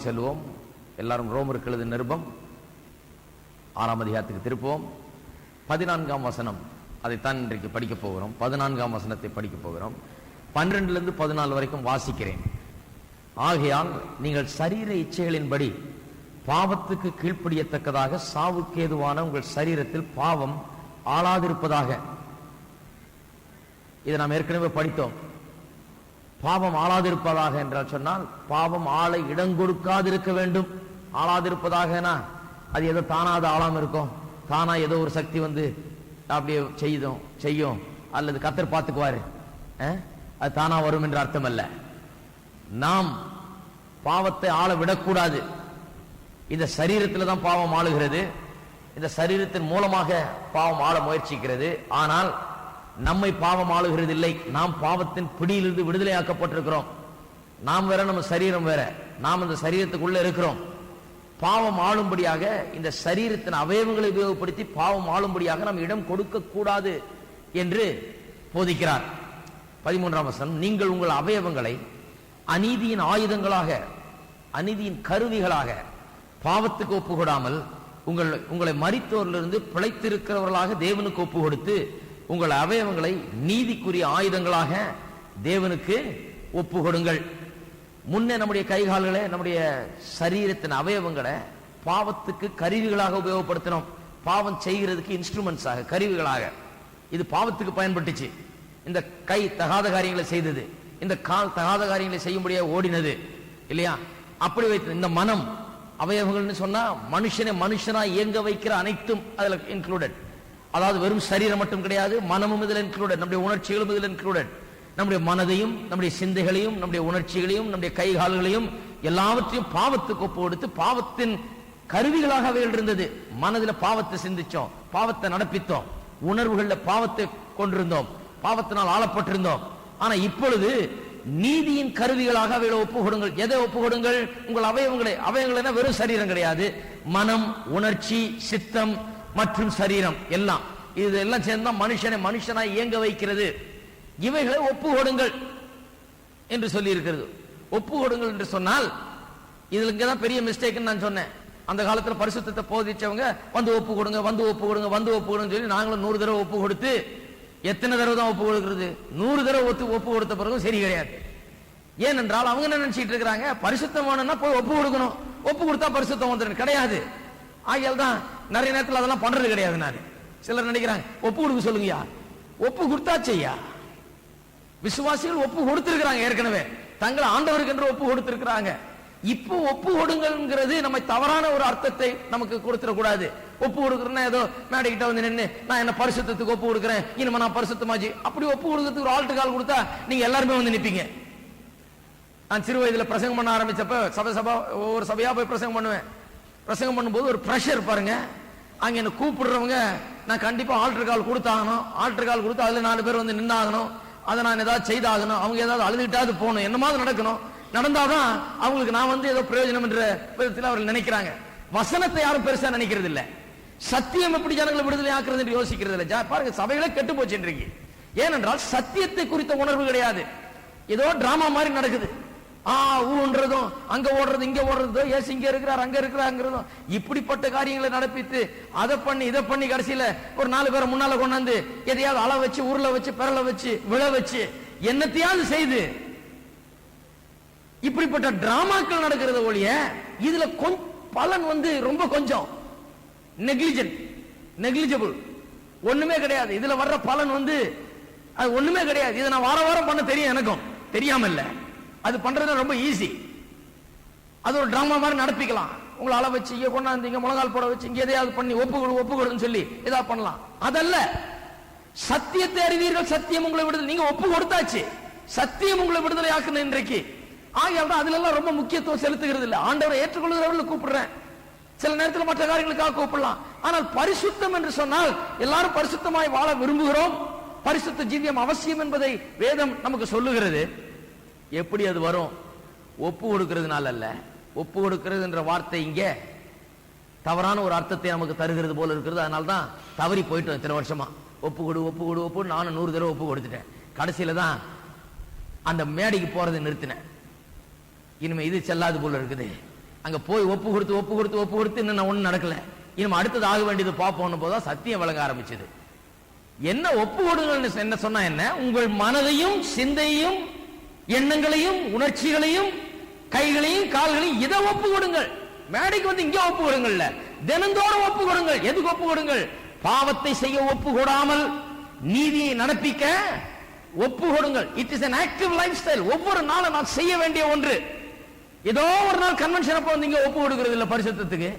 செல்வோம். எல்லாரும் ரோமருக்கு எழுதின நிருபம் 6ஆம் அதிகாரத்துக்கு திருப்புவோம். 14ஆம் வசனம், அதைத்தான் இன்றைக்கு படிக்க போகிறோம். 14ஆம் வசனத்தை படிக்க போகிறோம். 12லிருந்து 14 வரைக்கும் வாசிக்கிறேன். ஆகையால் நீங்கள் சரீர இச்சைகளின்படி பாவத்துக்கு கீழ்ப்படியத்தக்கதாக சாவுக்கு ஏதுவான உங்கள் சரீரத்தில் பாவம் ஆளாதிருப்பதாக. இதை நாம் ஏற்கனவே படித்தோம். பாவம் ஆளாதிருப்பதாக என்றால் சொன்னால் பாவம் ஆளை இடம் கொடுக்காதிருக்க வேண்டும். ஆளாதிருப்பதாகனா அது ஏதோ தானாத ஆளாம இருக்கும். தானா ஏதோ ஒரு சக்தி வந்து அப்படியே செய்யும் அல்லது கர்த்தர் பார்த்துக்குவாரு, அது தானா வரும் என்ற அர்த்தம் அல்ல. நாம் பாவத்தை ஆள விடக்கூடாது. இந்த சரீரத்தில் தான் பாவம் ஆளுகிறது. இந்த சரீரத்தின் மூலமாக பாவம் ஆள முயற்சிக்கிறது. ஆனால் நம்மை பாவம் ஆளுகிறது இல்லை. நாம் பாவத்தின் பிடியிலிருந்து விடுதலையாக்கப்பட்டிருக்கிறோம். நாம் வேற, நம்ம சரீரம் வேற. நாம் இந்த சரீரத்துக்குள்ள இருக்கிறோம். பாவம் ஆளும்படியாக இந்த சரீரத்தின் அவயவங்களை உபயோகப்படுத்தி பாவம் ஆளும்படியாக நாம் இடம் கொடுக்க கூடாது என்று போதிக்கிறார். 13ஆம் வசனம், நீங்கள் உங்கள் அவயவங்களை அநீதியின் ஆயுதங்களாக, அநீதியின் கருவிகளாக பாவத்துக்கு ஒப்பு கொடாமல் உங்களை மரித்தோரிலிருந்து பிழைத்திருக்கிறவர்களாக தேவனுக்கு ஒப்பு கொடுத்து உங்கள் அவயவங்களை நீதிக்குரிய ஆயுதங்களாக தேவனுக்கு ஒப்பு கொடுங்கள். முன்னே நம்முடைய கைகால்களை, நம்முடைய சரீரத்தின் அவயவங்களை பாவத்துக்கு கருவிகளாக உபயோகப்படுத்தினோம். பாவம் செய்கிறதுக்கு இன்ஸ்ட்ருமெண்ட்ஸாக, கருவிகளாக. இது பாவத்துக்கு பயன்பட்டுச்சு. இந்த கை தகாத காரியங்களை செய்தது, இந்த கால் தகாத காரியங்களை செய்யும்படியாக ஓடினது இல்லையா? அப்படி வைத்து இந்த மனம் அவயவங்கள்னு சொன்னா மனுஷனை மனுஷனா இயங்க வைக்கிற அனைத்தும் அதுல இன்க்ளூடட். அதாவது வெறும் சரீரம் மட்டும் கிடையாது, மனமும் இதில் இன்க்ளூடட், நம்முடைய உணர்ச்சிகளும் இதில் இன்க்ளூடட். நம்முடைய மனதையும், நம்முடைய சிந்தைகளையும், நம்முடைய உணர்ச்சிகளையும், நம்முடைய கை கால்களையும் எல்லாவற்றையும் பாவத்துக்கு ஒப்பு கொடுத்து பாவத்தின் கருவிகளாக அவைகள் இருந்தது. மனதில் பாவத்தை சிந்திச்சோம், பாவத்தை நடப்பித்தோம், உணர்வுகள்ல பாவத்தை கொண்டிருந்தோம், பாவத்தினால் ஆளப்பட்டிருந்தோம். ஆனா இப்பொழுது நீதியின் கருவிகளாக அவைகளை ஒப்பு கொடுங்கள். எதை ஒப்பு கொடுங்கள்? உங்கள் அவயவங்களை. அவயவங்கள் வெறும் சரீரம் கிடையாது, மனம், உணர்ச்சி, சித்தம் மற்றும் சரீரம் எல்லாம். இதெல்லாம் சேர்ந்தா மனுஷனை மனுஷனாய் இயங்க வைக்கிறது. இவைகளை ஒப்பு கொடுங்கள் என்று சொல்லி இருக்கிறது. ஒப்பு கொடுங்கள் என்று சொன்னால் இதுல இங்கதான் பெரிய மிஸ்டேக் நான் சொன்னேன். அந்த காலத்துல பரிசுத்தத்தை போதிச்சவங்க வந்து ஒப்பு கொடுங்க, வந்து ஒப்பு கொடுங்க, வந்து ஒப்பு கொடுங்க சொல்லி நாங்களும் 100 தடவை ஒப்பு கொடுத்து, எத்தனை தடவை தான் ஒப்பு கொடுக்கிறது? 100 தடவை ஒப்பு கொடுத்த பிறகு சரி கிடையாது. ஏனென்றால் அவங்க என்ன நினைச்சிட்டு இருக்கிறாங்க, பரிசுத்தம் வேணும்னா போய் ஒப்பு கொடுக்கணும், ஒப்பு கொடுத்தா பரிசுத்தம் வந்துடும். கிடையாது. ஆகியால் தான் நிறைய நேரத்தில் அதெல்லாம் பண்றது கிடையாது. நான் சிலர் நினைக்கிறாங்க ஒப்பு கொடுக்க சொல்லுங்கயா, ஒப்பு கொடுத்தாச்சையா. விசுவாசிகள் ஒப்பு கொடுத்திருக்கிறாங்க, ஏற்கனவே தங்களை ஆண்டவருக்கு என்று ஒப்பு கொடுத்திருக்கிறாங்க. இப்போ ஒப்பு கொடுங்கிறது நம்ம தவறான ஒரு அர்த்தத்தை நமக்கு கொடுத்துடக்கூடாது. ஒப்பு கொடுக்குறேன்னா ஏதோ மேடைக்கிட்ட வந்து நின்று நான் என்ன பரிசுத்தத்துக்கு ஒப்பு கொடுக்குறேன், இனிமே நான் பரிசுத்தமாச்சு, அப்படி ஒப்பு கொடுக்கறதுக்கு ஒரு ஆல்ட்டு கால் கொடுத்தா நீங்க எல்லாருமே வந்து நிற்பீங்க. நான் சிறு வயதுல பிரசங்கம் பண்ண ஆரம்பிச்சப்ப ஒவ்வொரு சபையா போய் பிரசங்கம் பண்ணுவேன். பிரசங்கம் பண்ணும்போது ஒரு பிரஷர் பாருங்க. அங்க என்ன கூப்பிடுறவங்க நான் கண்டிப்பா ஆல்டர் கால் கொடுத்தாகணும், ஆல்டர் கால் கொடுத்து அதுல 4 பேர் வந்து நின்னாகணும், அதை நான் ஏதாவது செய்தாகணும், அவங்க ஏதாவது அழுதுகிட்டாவது போகணும், என்னமாவது நடக்கணும். நடந்தாதான் அவங்களுக்கு நான் வந்து ஏதோ பிரயோஜனம் என்ற விதத்தில் அவர்கள் நினைக்கிறாங்க. வசனத்தை யாரும் பெருசா நினைக்கிறது இல்ல. சத்தியம் எப்படி ஜனங்களை விடுதலை ஆக்குறது என்று யோசிக்கிறது இல்ல. பாருங்க, சபைகளே கெட்டு போச்சு இன்றைக்கு. ஏனென்றால் சத்தியத்தை குறித்த உணர்வு கிடையாது. ஏதோ டிராமா மாதிரி நடக்குது. ஊன்றதும் அங்க ஓடுறது இங்க ஓடுறதோ, ஏசு இங்க இருக்கிறார் அங்க இருக்கிறாங்கிறதும் இப்படிப்பட்ட காரியங்களை நடப்பித்து அதை பண்ணி இதை பண்ணி கடைசியில ஒரு 4 பேரை முன்னால கொண்டாந்து எதையாவது அள வச்சு, உருளை வச்சு, பெரல வச்சு, விழ வச்சு, என்னத்தையாவது செய்து இப்படிப்பட்ட டிராமாக்கள் நடக்கிறது ஒழிய இதுல பலன் வந்து ரொம்ப கொஞ்சம் நெக்லிஜிபிள், ஒண்ணுமே கிடையாது. இதுல வர்ற பலன் வந்து அது ஒண்ணுமே கிடையாது. இதை நான் வாரம் பண்ண தெரியும், எனக்கும் தெரியாம இல்ல. அது பண்றது ரொம்ப ஈஸி. அது ஒரு டிராமா மாதிரி நடப்பிக்கலாம். உங்களை அள வச்சு இங்க கொண்டாந்து இங்க முழங்கால் போட வச்சு இங்க எதையாவது பண்ணி ஒப்பு கொடுன்னு சொல்லி ஏதாவது பண்ணலாம். அதல்ல, சத்தியத்தை அறிவீர்கள், சத்தியம் உங்களை விடுதலை. நீங்க ஒப்பு கொடுத்தாச்சு, சத்தியம் உங்களை விடுதலை ஆக்குன இன்றைக்கு. ஆகியால் அதுல எல்லாம் ரொம்ப முக்கியத்துவம் செலுத்துகிறது இல்ல. ஆண்டவரை ஏற்றுக்கொள்கிறவர்கள் கூப்பிடுறேன், சில நேரத்தில் மற்ற காரியங்களுக்காக கூப்பிடலாம். ஆனால் பரிசுத்தம் என்று சொன்னால் எல்லாரும் பரிசுத்தமாய் வாழ விரும்புகிறோம். பரிசுத்த ஜீவியம் அவசியம் என்பதை வேதம் நமக்கு சொல்லுகிறது. எப்படி அது வரும்? ஒப்பு கொடுக்கிறதுனால அல்ல. ஒப்பு கொடுக்கிறது என்ற வார்த்தை இங்கே தவறான ஒரு அர்த்தத்தை நமக்கு தருகிறது போல இருக்கிறது. அதனால தான் தவறி போயிட்டோம் இத்தனை வருஷமா. ஒப்பு கொடு ஒப்பு கொடு ஒப்பு, நானும் 100 தடவை ஒப்பு கொடுத்துட்டேன். கடைசியில தான் அந்த மேடைக்கு போறதை நிறுத்தினேன். இனிமே இது செல்லாது போல இருக்குது, அங்க போய் ஒப்பு கொடுத்து இன்னும் ஒண்ணு நடக்கல, இனிமே அடுத்தது ஆக வேண்டியது பார்ப்போம் போதுதான் சத்தியம் விளங்க ஆரம்பிச்சது. என்ன ஒப்பு கொடுங்கள் என்ன சொன்னா என்ன? உங்கள் மனதையும் சிந்தையும் எண்ணங்களையும் உணர்ச்சிகளையும் கைகளையும் கால்களையும் இதை ஒப்பு கொடுங்கள். மேடைக்கு வந்து இங்கே ஒப்பு கொடுங்கள்ல, தினந்தோறும் ஒப்பு கொடுங்கள். எதுக்கு ஒப்பு கொடுங்கள்? பாவத்தை செய்ய ஒப்பு கொடாமல் நீதியை நடப்பிக்க ஒப்பு கொடுங்கள். It is an active lifestyle. ஒவ்வொரு நாளும் நான் செய்ய வேண்டிய ஒன்று. ஏதோ ஒரு நாள் கன்வென்ஷன் அப்ப வந்து இங்க ஒப்பு கொடுக்கிறது இல்ல பரிசுத்தத்துக்கு.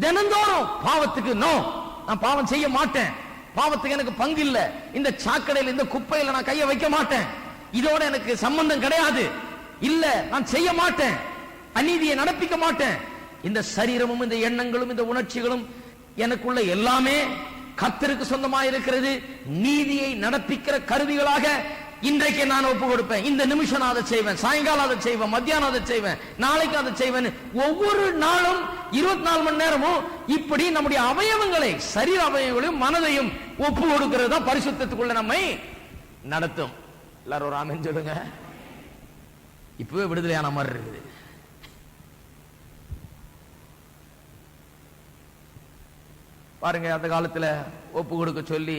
தினந்தோறும் பாவத்துக்கு நோ, நான் பாவம் செய்ய மாட்டேன், பாவத்துக்கு எனக்கு பங்கு இல்ல, இந்த சாக்கடையில் இந்த குப்பையில நான் கையை வைக்க மாட்டேன், இதோட எனக்கு சம்பந்தம் கிடையாது, இல்ல நான் செய்ய மாட்டேன், அநீதியை நடப்பிக்க மாட்டேன். இந்த சரீரமும் இந்த எண்ணங்களும் இந்த உணர்ச்சிகளும் எனக்குள்ள எல்லாமே கர்த்தருக்கு சொந்தமாக இருக்கிறது. நீதியை நடப்பிக்கிற கருவிகளாக இன்றைக்கு நான் ஒப்பு கொடுப்பேன். இந்த நிமிஷம் நான் அதை செய்வேன், சாயங்காலம் அதை செய்வேன், மத்தியானம் அதை செய்வேன், நாளைக்கு அதை செய்வேன். ஒவ்வொரு நாளும் 24 மணி நேரமும் இப்படி நம்முடைய அவயவங்களை, சரீர அவயவங்களையும் மனதையும் ஒப்பு கொடுக்கிறது தான் பரிசுத்தத்துக்குள்ள நம்மை நடத்தும். எல்லாரும் ஒரு ஆமென் சொல்லுங்க. இப்பவே விடுதலையான மாதிரி இருக்குது. பாருங்க, அந்த காலத்துல ஒப்பு கொடுக்க சொல்லி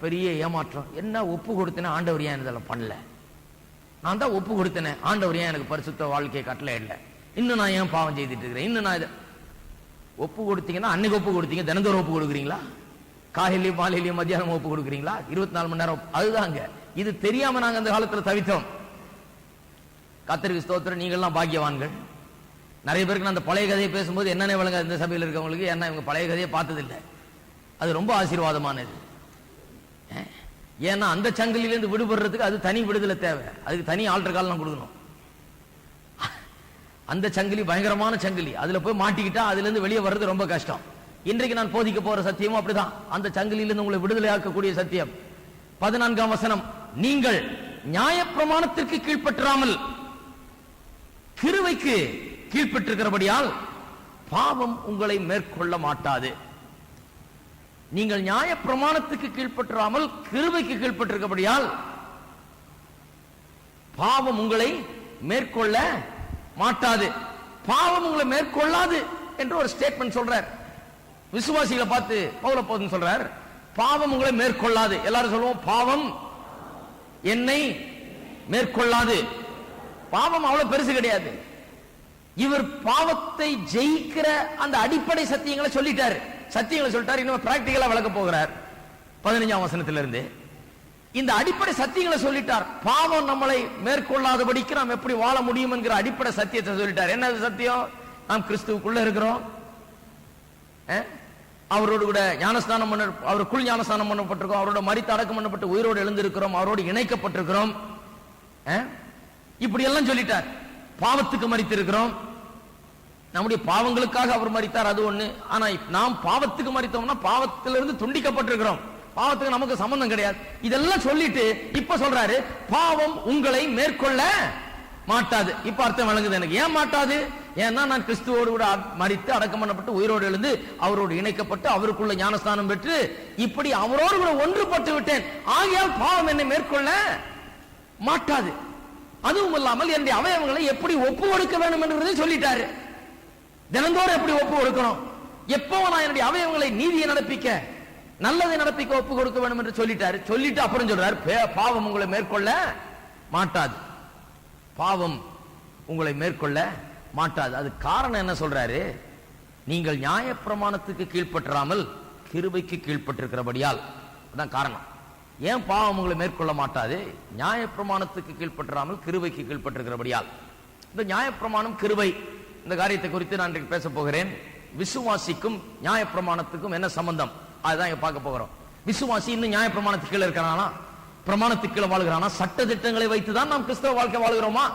பெரிய ஏமாற்றம். என்ன ஒப்பு கொடுத்தேன், ஆண்டவர் ஏன் இதெல்லாம் பண்ணல? நான் தான் ஒப்பு கொடுத்தேன், ஆண்டவர் ஏன் எனக்கு பரிசுத்த வாழ்க்கையை கட்டளை இல்லை? இன்னும் நான் ஏன் பாவம் செய்துட்டு இருக்கிறேன்? இன்னும் நான் ஒப்பு கொடுத்தீங்கன்னா அன்னைக்கு ஒப்பு கொடுத்தீங்க, தினந்தோறும் ஒப்பு கொடுக்குறீங்களா? காலையிலையும் மாலையிலையும் மத்தியானம் ஒப்பு கொடுக்குறீங்களா? 24 மணி நேரம். அதுதாங்க, இது தெரியாம நாங்க அந்த காலத்துல தவித்தோம். கர்த்தருக்கு ஸ்தோத்திரம், நீங்கள்லாம் பாக்கியவான்கள். நிறைய பேருக்கு நான் அந்த பழைய கதையை பேசும்போது என்னென்ன விளங்க இந்த சபையில் இருக்கவங்களுக்கு, என்ன இவங்க பழைய கதையை பார்த்ததில்லை. அது ரொம்ப ஆசீர்வாதமானது. ஏன்னா அந்த சங்கிலிருந்து விடுபடுறதுக்கு அது தனி விடுதலை தேவை, அதுக்கு தனி ஆல்டர் காலம் கொடுக்கணும். அந்த சங்கிலி பயங்கரமான சங்கிலி, அதுல போய் மாட்டிக்கிட்டா அதுல இருந்து வெளியே வர்றது ரொம்ப கஷ்டம். இன்றைக்கு நான் போதிக்க போற சத்தியமும் அப்படிதான், அந்த சங்கிலிருந்து உங்களை விடுதலையாக்கக்கூடிய சத்தியம். 14ஆம் வசனம், நீங்கள் நியாயப்பிரமாணத்திற்கு கீழ்ப்பற்றாமல் கிருபைக்கு கீழ்ப்பட்டிருக்கிறபடியால் பாவம் உங்களை மேற்கொள்ள மாட்டாது. நீங்கள் நியாயப்பிரமாணத்துக்கு கீழ்ப்பற்றாமல் கிருபைக்கு கீழ்ப்பட்டிருக்கிறபடியால் பாவம் உங்களை மேற்கொள்ள மாட்டாது. பாவம் உங்களை மேற்கொள்ளாது என்று ஒரு ஸ்டேட்மெண்ட் சொல்றார். விசுவாசிகளை பார்த்து பவுலப்போஸ்தலன் சொல்றார், பாவம் உங்களை மேற்கொள்ளாது. எல்லாரும் சொல்லுவோம், பாவம் என்னை மேற்கொள்ளாது. பாவம் அவ்வளவு பெருசு கிடையாது. இவர் பாவத்தை ஜெயிக்கிற அந்த அடிப்படை சத்தியங்களை சொல்லிட்டாரு. சத்தியங்களை சொல்லிட்டாரு, இன்னும் பிராக்டிகலா விளக்க போகிறார். 15ஆம் வசனத்திலிருந்து இந்த அடிப்படை சத்தியங்களை சொல்லிட்டார். பாவம் நம்மளை மேற்கொள்ளாதபடிக்கு நாம் எப்படி வாழ முடியும் என்கிற அடிப்படை சத்தியத்தை சொல்லிட்டார். என்ன சத்தியம்? நாம் கிறிஸ்துவுக்குள்ள இருக்கிறோம், அவரோடு கூட ஞானஸ்தானம் பண்ண, அவருக்குள் ஞானஸ்தானம் பண்ணப்பட்டிருக்கோம், அவரோட மரித்து அடக்கம் பண்ணப்பட்டு உயிரோடு எழுந்திருக்கிறோம், அவரோடு இணைக்கப்பட்டிருக்கிறோம். இப்படி எல்லாம் சொல்லிட்டார். பாவத்துக்கு மரித்திருக்கிறோம், நம்முடைய பாவங்களுக்காக அவர் மரித்தார், அது ஒண்ணு. ஆனா நாம் பாவத்துக்கு மரித்தோம்னா பாவத்திலிருந்து துண்டிக்கப்பட்டிருக்கிறோம், பாவத்துக்கு நமக்கு சம்பந்தம் கிடையாது. இதெல்லாம் சொல்லிட்டு இப்ப சொல்றாரு, பாவம் உங்களை மேற்கொள்ள மாட்டாது. இப்ப அர்த்தம் வழங்குது எனக்கு. ஏன் மாட்டாது? ஏன்னா நான் கிறிஸ்துவோடு கூட மரித்து அடக்கம் பண்ணப்பட்டு உயிரோடு எழுந்து அவரோடு இணைக்கப்பட்டு அவருக்குள்ள ஞானஸ்தானம் பெற்று இப்படி அவரோடு கூட ஒன்றுபட்டு விட்டேன். ஆகையால் பாவம் என்னை மேற்கொள்ள மாட்டாது. அதுவும் இல்லாமல் என்னுடைய அவயவங்களை எப்படி ஒப்பு கொடுக்க வேண்டும் என்றதை சொல்லிட்டாரு. தினந்தோறும் எப்படி ஒப்பு கொடுக்கணும், எப்போ நான் என்னுடைய அவயவங்களை நீதியை நடப்பிக்க, நல்லதை நடப்பிக்க ஒப்பு கொடுக்க வேண்டும் என்று சொல்லிட்டாரு. சொல்லிட்டு அப்புறம் சொல்றாரு, பாவம் உங்களை மேற்கொள்ள மாட்டாது. பாவம் உங்களை மேற்கொள்ள மாட்டாது. அது காரணம் என்ன சொல்றாரு? நீங்கள் நியாயப்பிரமாணத்துக்கு கீழ்ப்பற்றாமல் கிருபைக்கு கீழ்ப்பட்டிருக்கிறபடியால். அதான் காரணம். ஏன் பாவம் உங்களை மேற்கொள்ள மாட்டாது? நியாயப்பிரமாணத்துக்கு கீழ்ப்பற்றாமல் கிருபைக்கு கீழ்ப்பட்டிருக்கிறபடியால். இந்த நியாயப்பிரமாணம் கிருபை இந்த காரியத்தை குறித்து நான் இன்றைக்கு பேச போகிறேன். விசுவாசிக்கும் நியாயப்பிரமாணத்துக்கும் என்ன சம்பந்தம், அதுதான் இங்க பார்க்க போகிறோம். விசுவாசி இன்னும் நியாயப்பிரமாணத்துக்கு கீழே இருக்கிறானா, பிரமாணத்துக்கு கீழே வாழ்கிறானா? சட்ட திட்டங்களை வைத்துதான் நாம் கிறிஸ்தவ வாழ்க்கை வாழ்கிறோமா?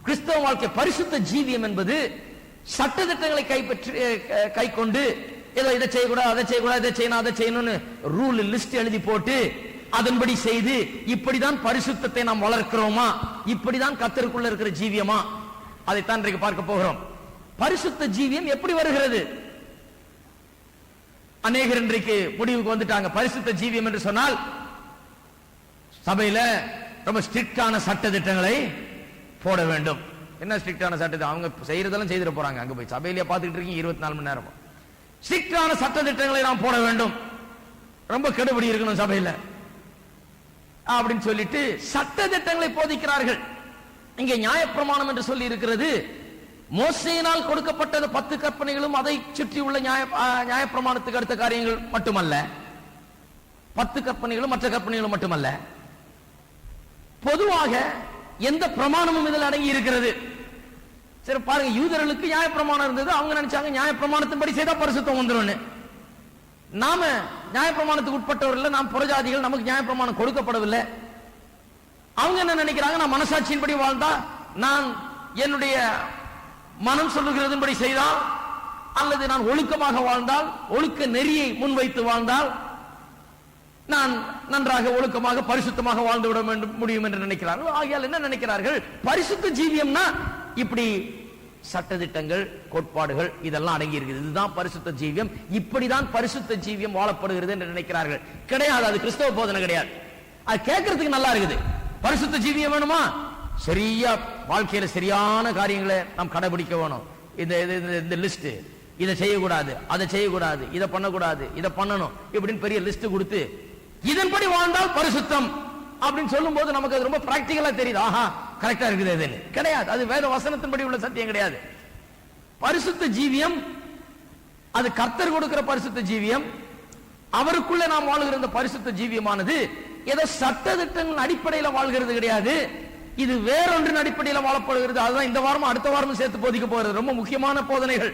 கிறிஸ்தவ வாழ்க்கை பரிசுத்த ஜீவியம் என்பது சட்ட திட்டங்களை கை கொண்டு ஏதோ இதை செய்யக்கூடாது, அதை செய்யக்கூடாது, இதை செய்யணும், அதை செய்யணும்னு ரூல் லிஸ்ட் எழுதி போட்டு அதன்படி செய்து இப்படிதான் பரிசுத்தத்தை நாம் வளர்க்கிறோமா? இப்படிதான் கர்த்தருக்குள்ள இருக்கிற ஜீவியமா? அதைத்தான் இன்றைக்கு பார்க்க போகிறோம். பரிசுத்த ஜீவியம் எப்படி வருகிறது? அநேகர் இன்றைக்கு முடிவுக்கு வந்துட்டாங்க, பரிசுத்த ஜீவியம் என்று சொன்னால் சபையில ரொம்ப ஸ்ட்ரிக்டான சட்ட திட்டங்களை போட வேண்டும். என்ன ஸ்ட்ரிக்டான சட்டத்தை? அவங்க செய்யறதெல்லாம் செய்திட போறாங்க. அங்க போய் சபையிலேயே பார்த்துட்டு இருக்கீங்க 24 மணி நேரம். ஸ்ட்ரிக்டான சட்ட திட்டங்களை நாம் போட வேண்டும், ரொம்ப கெடுபடி இருக்கணும் சபையில அப்படின்னு சொல்லிட்டு சட்ட திட்டங்களை போதிக்கிறார்கள். இங்கே நியாயப்பிரமாணம் என்று சொல்லி இருக்கிறது. மோசேயினால் கொடுக்கப்பட்டது 10 கற்பனைகளும் அதை சுற்றி உள்ள நியாயப்பிரமாணத்துக்கு அடுத்த காரியங்கள் மட்டுமல்ல. 10 கற்பனைகளும் மற்ற கற்பனைகளும் மட்டுமல்ல, பொதுவாக எந்த பிரமாணமும் இதில் அடங்கி இருக்கிறது. சரி பாருங்க, யூதர்களுக்கு நியாயப்பிரமாணம் இருந்தது. அவங்க நினைச்சாங்க நியாயப்பிரமாணத்தின்படி செய்தா பரிசுத்தம் வந்துடும். நாம நியாயப்பிரமாணத்துக்கு உட்பட்டவர்கள், நாம் புறஜாதிகள், நமக்கு நியாயப்பிரமாணம் கொடுக்கப்படவில்லை. அவங்க என்ன நினைக்கிறாங்க, நான் மனசாட்சியின்படி வாழ்ந்தா, நான் என்னுடைய மனம் சொல்லுகிறதன்படி செய்தால், அல்லது நான் ஒழுக்கமாக வாழ்ந்தால், ஒழுக்க நெறியை முன்வைத்து வாழ்ந்தால் நான் நன்றாக ஒழுக்கமாக பரிசுத்தமாக வாழ்ந்து விட முடியும் என்று நினைக்கிறார்கள். ஆகையால் என்ன நினைக்கிறார்கள், பரிசுத்த ஜீவியம்னா இப்படி சட்டதிட்டங்கள், கோட்பாடுகள் இதெல்லாம் அடங்கி இருக்குது. இதுதான் பரிசுத்த ஜீவியம், இப்படிதான் பரிசுத்த ஜீவியம் வாழப்படுகிறது என்று நினைக்கிறார்கள். கிடையாது, அது கிறிஸ்தவ போதனை கிடையாது. அது கேட்கறதுக்கு நல்லா இருக்குது. பரிசுத்த ஜீவியம் வேணுமா, சரியா வாழ்க்கையில சரியான காரியங்களை நாம் கடைபிடிக்க வேணும். இந்த லிஸ்ட், இதை செய்யக்கூடாது, அதை செய்யக்கூடாது, இதை பண்ணக்கூடாது, இதை பண்ணணும், இப்படின்னு பெரிய லிஸ்ட் கொடுத்து இதன்படி வாழ்ந்தால் பரிசுத்தம் அப்படின்னு சொல்லும் போது நமக்கு அது ரொம்ப பிராக்டிகலா தெரியுது. ஆஹா, கரெக்டா இருக்குது. கிடையாது, அது வேத வசனத்தின்படி உள்ள சத்தியம் கிடையாது. பரிசுத்த ஜீவியம் அது கர்த்தர் கொடுக்கிற பரிசுத்த ஜீவியம். அவருக்குள்ள நாம் வாழ்கிற இந்த பரிசுத்த ஜீவியமானது ஏதோ சட்டதிட்டங்கள் அடிப்படையில் வாழ்கிறது கிடையாது. இது வேறொன்றின் அடிப்படையில் வாழப்படுகிறது. அதுதான் இந்த வாரமும் அடுத்த வாரமும் சேர்த்து போதிக்க போகிறது. ரொம்ப முக்கியமான போதனைகள்.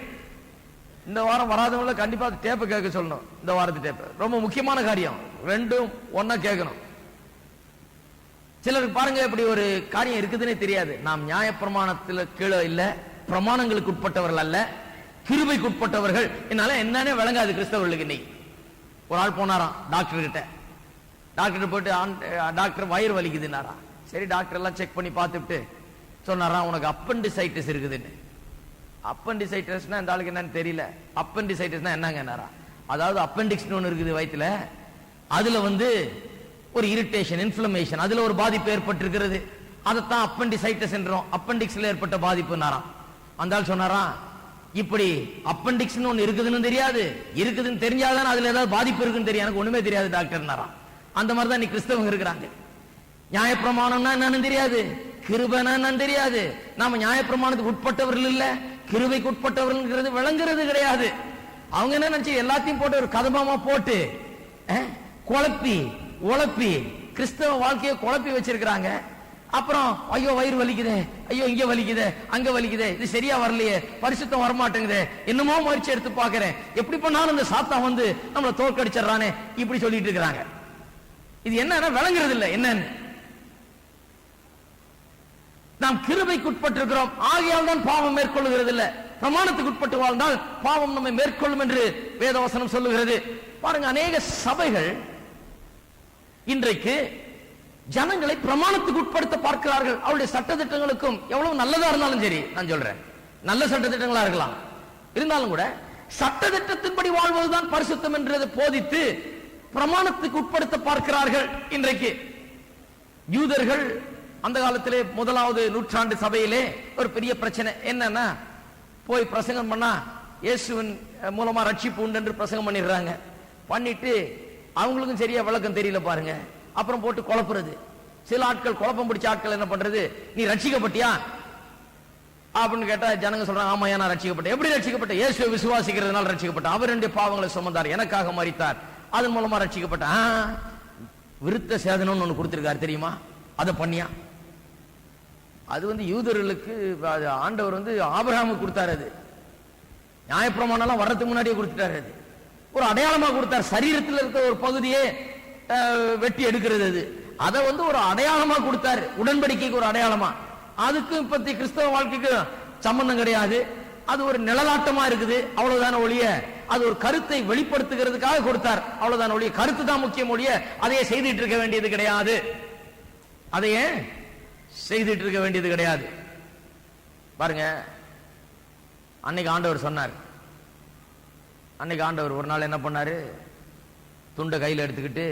இந்த வாரம் வராதவங்கள கண்டிப்பா டேப்பை கேட்க சொல்லணும். இந்த வாரத்து டேப் ரொம்ப முக்கியமான காரியம், ரெண்டும் ஒன்னா கேட்கணும். சிலருக்கு பாருங்க, இப்படி ஒரு காரியம் இருக்குதுன்னே தெரியாது. நாம் நியாயப்பிரமாணத்தில் கீழே இல்ல, பிரமாணங்களுக்கு உட்பட்டவர்கள் அல்ல, கிருபைக்கு உட்பட்டவர்கள். என்னால என்னன்னே விளங்காது கிறிஸ்தவர்களுக்கு. இன்னைக்கு ஒரு ஆள் போனாராம் டாக்டர் கிட்ட. டாக்டர் போயிட்டு, டாக்டர் வயிறு வலிக்குதுன்னாரா. சரி, டாக்டர் எல்லாம் செக் பண்ணி பார்த்துட்டு சொன்னாரா, உனக்கு அப்பெண்டிசைட்டிஸ் இருக்குதுன்னு. அப்பெண்டிசைட்டிஸ்னா இந்த ஆளுக்கு என்னன்னு தெரியல. அப்பெண்டிசைட்டிஸ்னா என்னங்கன்னாரா, அதாவது அப்பெண்டிக்ஸ் ஒன்று இருக்குது வயிற்றுல, அதுல ஒரு இரிட்டேஷன், இன்ஃப்ளமேஷன், அதுல ஒரு பாதிப்பு ஏற்பட்டிருக்கிறது. அதைத்தான் அப்பெண்டிசைட்டிஸ் என்றோம். அப்பெண்டிக்ஸ்ல ஏற்பட்ட பாதிப்புனாராம். அந்த ஆள் சொன்னாராம், இப்படி அப்பெண்டிக்ஸ் ஒன்று இருக்குதுன்னு தெரியாது, இருக்குதுன்னு தெரிஞ்சாதான் அதுல ஏதாவது பாதிப்பு இருக்குன்னு தெரியும், எனக்கு ஒண்ணுமே தெரியாது டாக்டர்னாராம். அந்த மாதிரி தான் நீ கிறிஸ்தவங்க இருக்கிறாங்க. நியாயப்பிரமாணம்னா என்னன்னு தெரியாது, கிருபைனா என்னன்னு தெரியாது. நாம நியாயப்பிரமாணத்துக்கு உட்பட்டவர்கள் இல்ல, கிருபைக்கு உட்பட்டவர்கள் விளங்குறது கிடையாது. அவங்க என்ன நினைச்சு எல்லாத்தையும் போட்டு ஒரு கதபமா போட்டு குழப்பி உழப்பி கிறிஸ்தவ வாழ்க்கையை குழப்பி வச்சிருக்கிறாங்க. அப்புறம் ஐயோ வயிறு வலிக்குதே, ஐயோ இங்க வலிக்குதே, அங்க வலிக்குதே, இது சரியா வரலையே, பரிசுத்தம் வரமாட்டேங்குதே, என்னமோ முயற்சி எடுத்து பாக்குறேன், எப்படி பண்ணாலும் இந்த சாத்தா நம்மளை தோற்கடிச்சிடறானே, இப்படி சொல்லிட்டு இருக்கிறாங்க. இது என்ன விளங்குறது இல்லை என்னன்னு. நாம் கிருபைக்கு உட்பட்டிருக்கிறோம், ஆகையால் தான் பாவம் மேற்கொள்ளுகிறது இல்ல. பிரமாணத்துக்கு உட்பட்டு வாழ்ந்தால் பாவம் நம்மை மேற்கொள்ளும் என்று வேதவசனம் சொல்லுகிறது. பாருங்க, அநேக சபைகள் இன்றைக்கு ஜனங்களை பிரமாணத்துக்கு உட்படுத்த பார்க்கிறார்கள். அவருடைய சட்டத்திட்டங்களுக்கும் எவ்வளவு நல்லதா இருந்தாலும் சரி, நான் சொல்றேன், நல்ல சட்டத்திட்டங்களா இருக்கலாம், இருந்தாலும் கூட சட்டத்திட்டத்தின்படி வாழ்வதுதான் பரிசுத்தம் என்றதை போதித்து பிரமாணத்துக்கு உட்படுத்த பார்க்கிறார்கள். இன்றைக்கு யூதர்கள் அந்த காலத்திலே 1வது நூற்றாண்டு சபையிலே ஒரு பெரிய பிரச்சனை என்னன்னா, போய் பிரசங்கம் பண்ணா இயேசுவின் மூலமா ரட்சிப்பு உண்டு என்று பிரசங்கம் பண்ணிடுறாங்க. பண்ணிட்டு அவங்களுக்கும் சரியா விளக்கம் தெரியல பாருங்க. அப்புறம் போட்டு குழப்புறது. சில ஆட்கள், குழப்பம் பிடிச்ச ஆட்கள் என்ன பண்றது, நீ ரட்சிக்கப்பட்டியா அப்படின்னு கேட்டா ஜனங்க சொல்றாங்க, ஆமா நான் ரட்சிக்கப்பட்டேன். எப்படி ரட்சிக்கப்பட்ட? இயேசுவை விசுவாசிக்கிறதுனால ரட்சிக்கப்பட்ட. அவர் 2 பாவங்களை சுமந்தார், எனக்காக மரித்தார், அதன் மூலமா ரட்சிக்கப்பட்ட. விருத்த சேதனம் ஒண்ணு கொடுத்திருக்காரு தெரியுமா, அதை பண்ணியா? அது யூதர்களுக்கு ஆண்டவர் ஆபிரகாமுக்கு கொடுத்தாரு. அது நியாயப்பிரமாணம் வர்றதுக்கு முன்னாடியே கொடுத்துட்டாரு. அது ஒரு அடையாளமா கொடுத்தார். சரீரத்தில் இருக்கிற ஒரு பகுதியே வெட்டி எடுக்கிறது, அது அதை ஒரு அடையாளமா கொடுத்தாரு, உடன்படிக்கைக்கு ஒரு அடையாளமா. அதுக்கு இப்பத்தி கிறிஸ்தவ வாழ்க்கைக்கு சம்பந்தம் கிடையாது. அது ஒரு நிழலாட்டமா இருக்குது, அவ்வளவுதான ஒழிய அது ஒரு கருத்தை வெளிப்படுத்துகிறதுக்காக கொடுத்தார், அவ்வளவுதான ஒழிய கருத்து தான் முக்கியம் ஒழிய அதையே செய்துட்டு இருக்க வேண்டியது கிடையாது. அதையே செய்துட்டு இருக்க வேண்டியது கிடையாது. பாருங்க, அன்னைக்கு ஆண்டவர் சொன்னார். அன்னைக்கு ஆண்டவர் ஒரு நாள் என்ன பண்ணாரு, துண்டை கையில் எடுத்துக்கிட்டு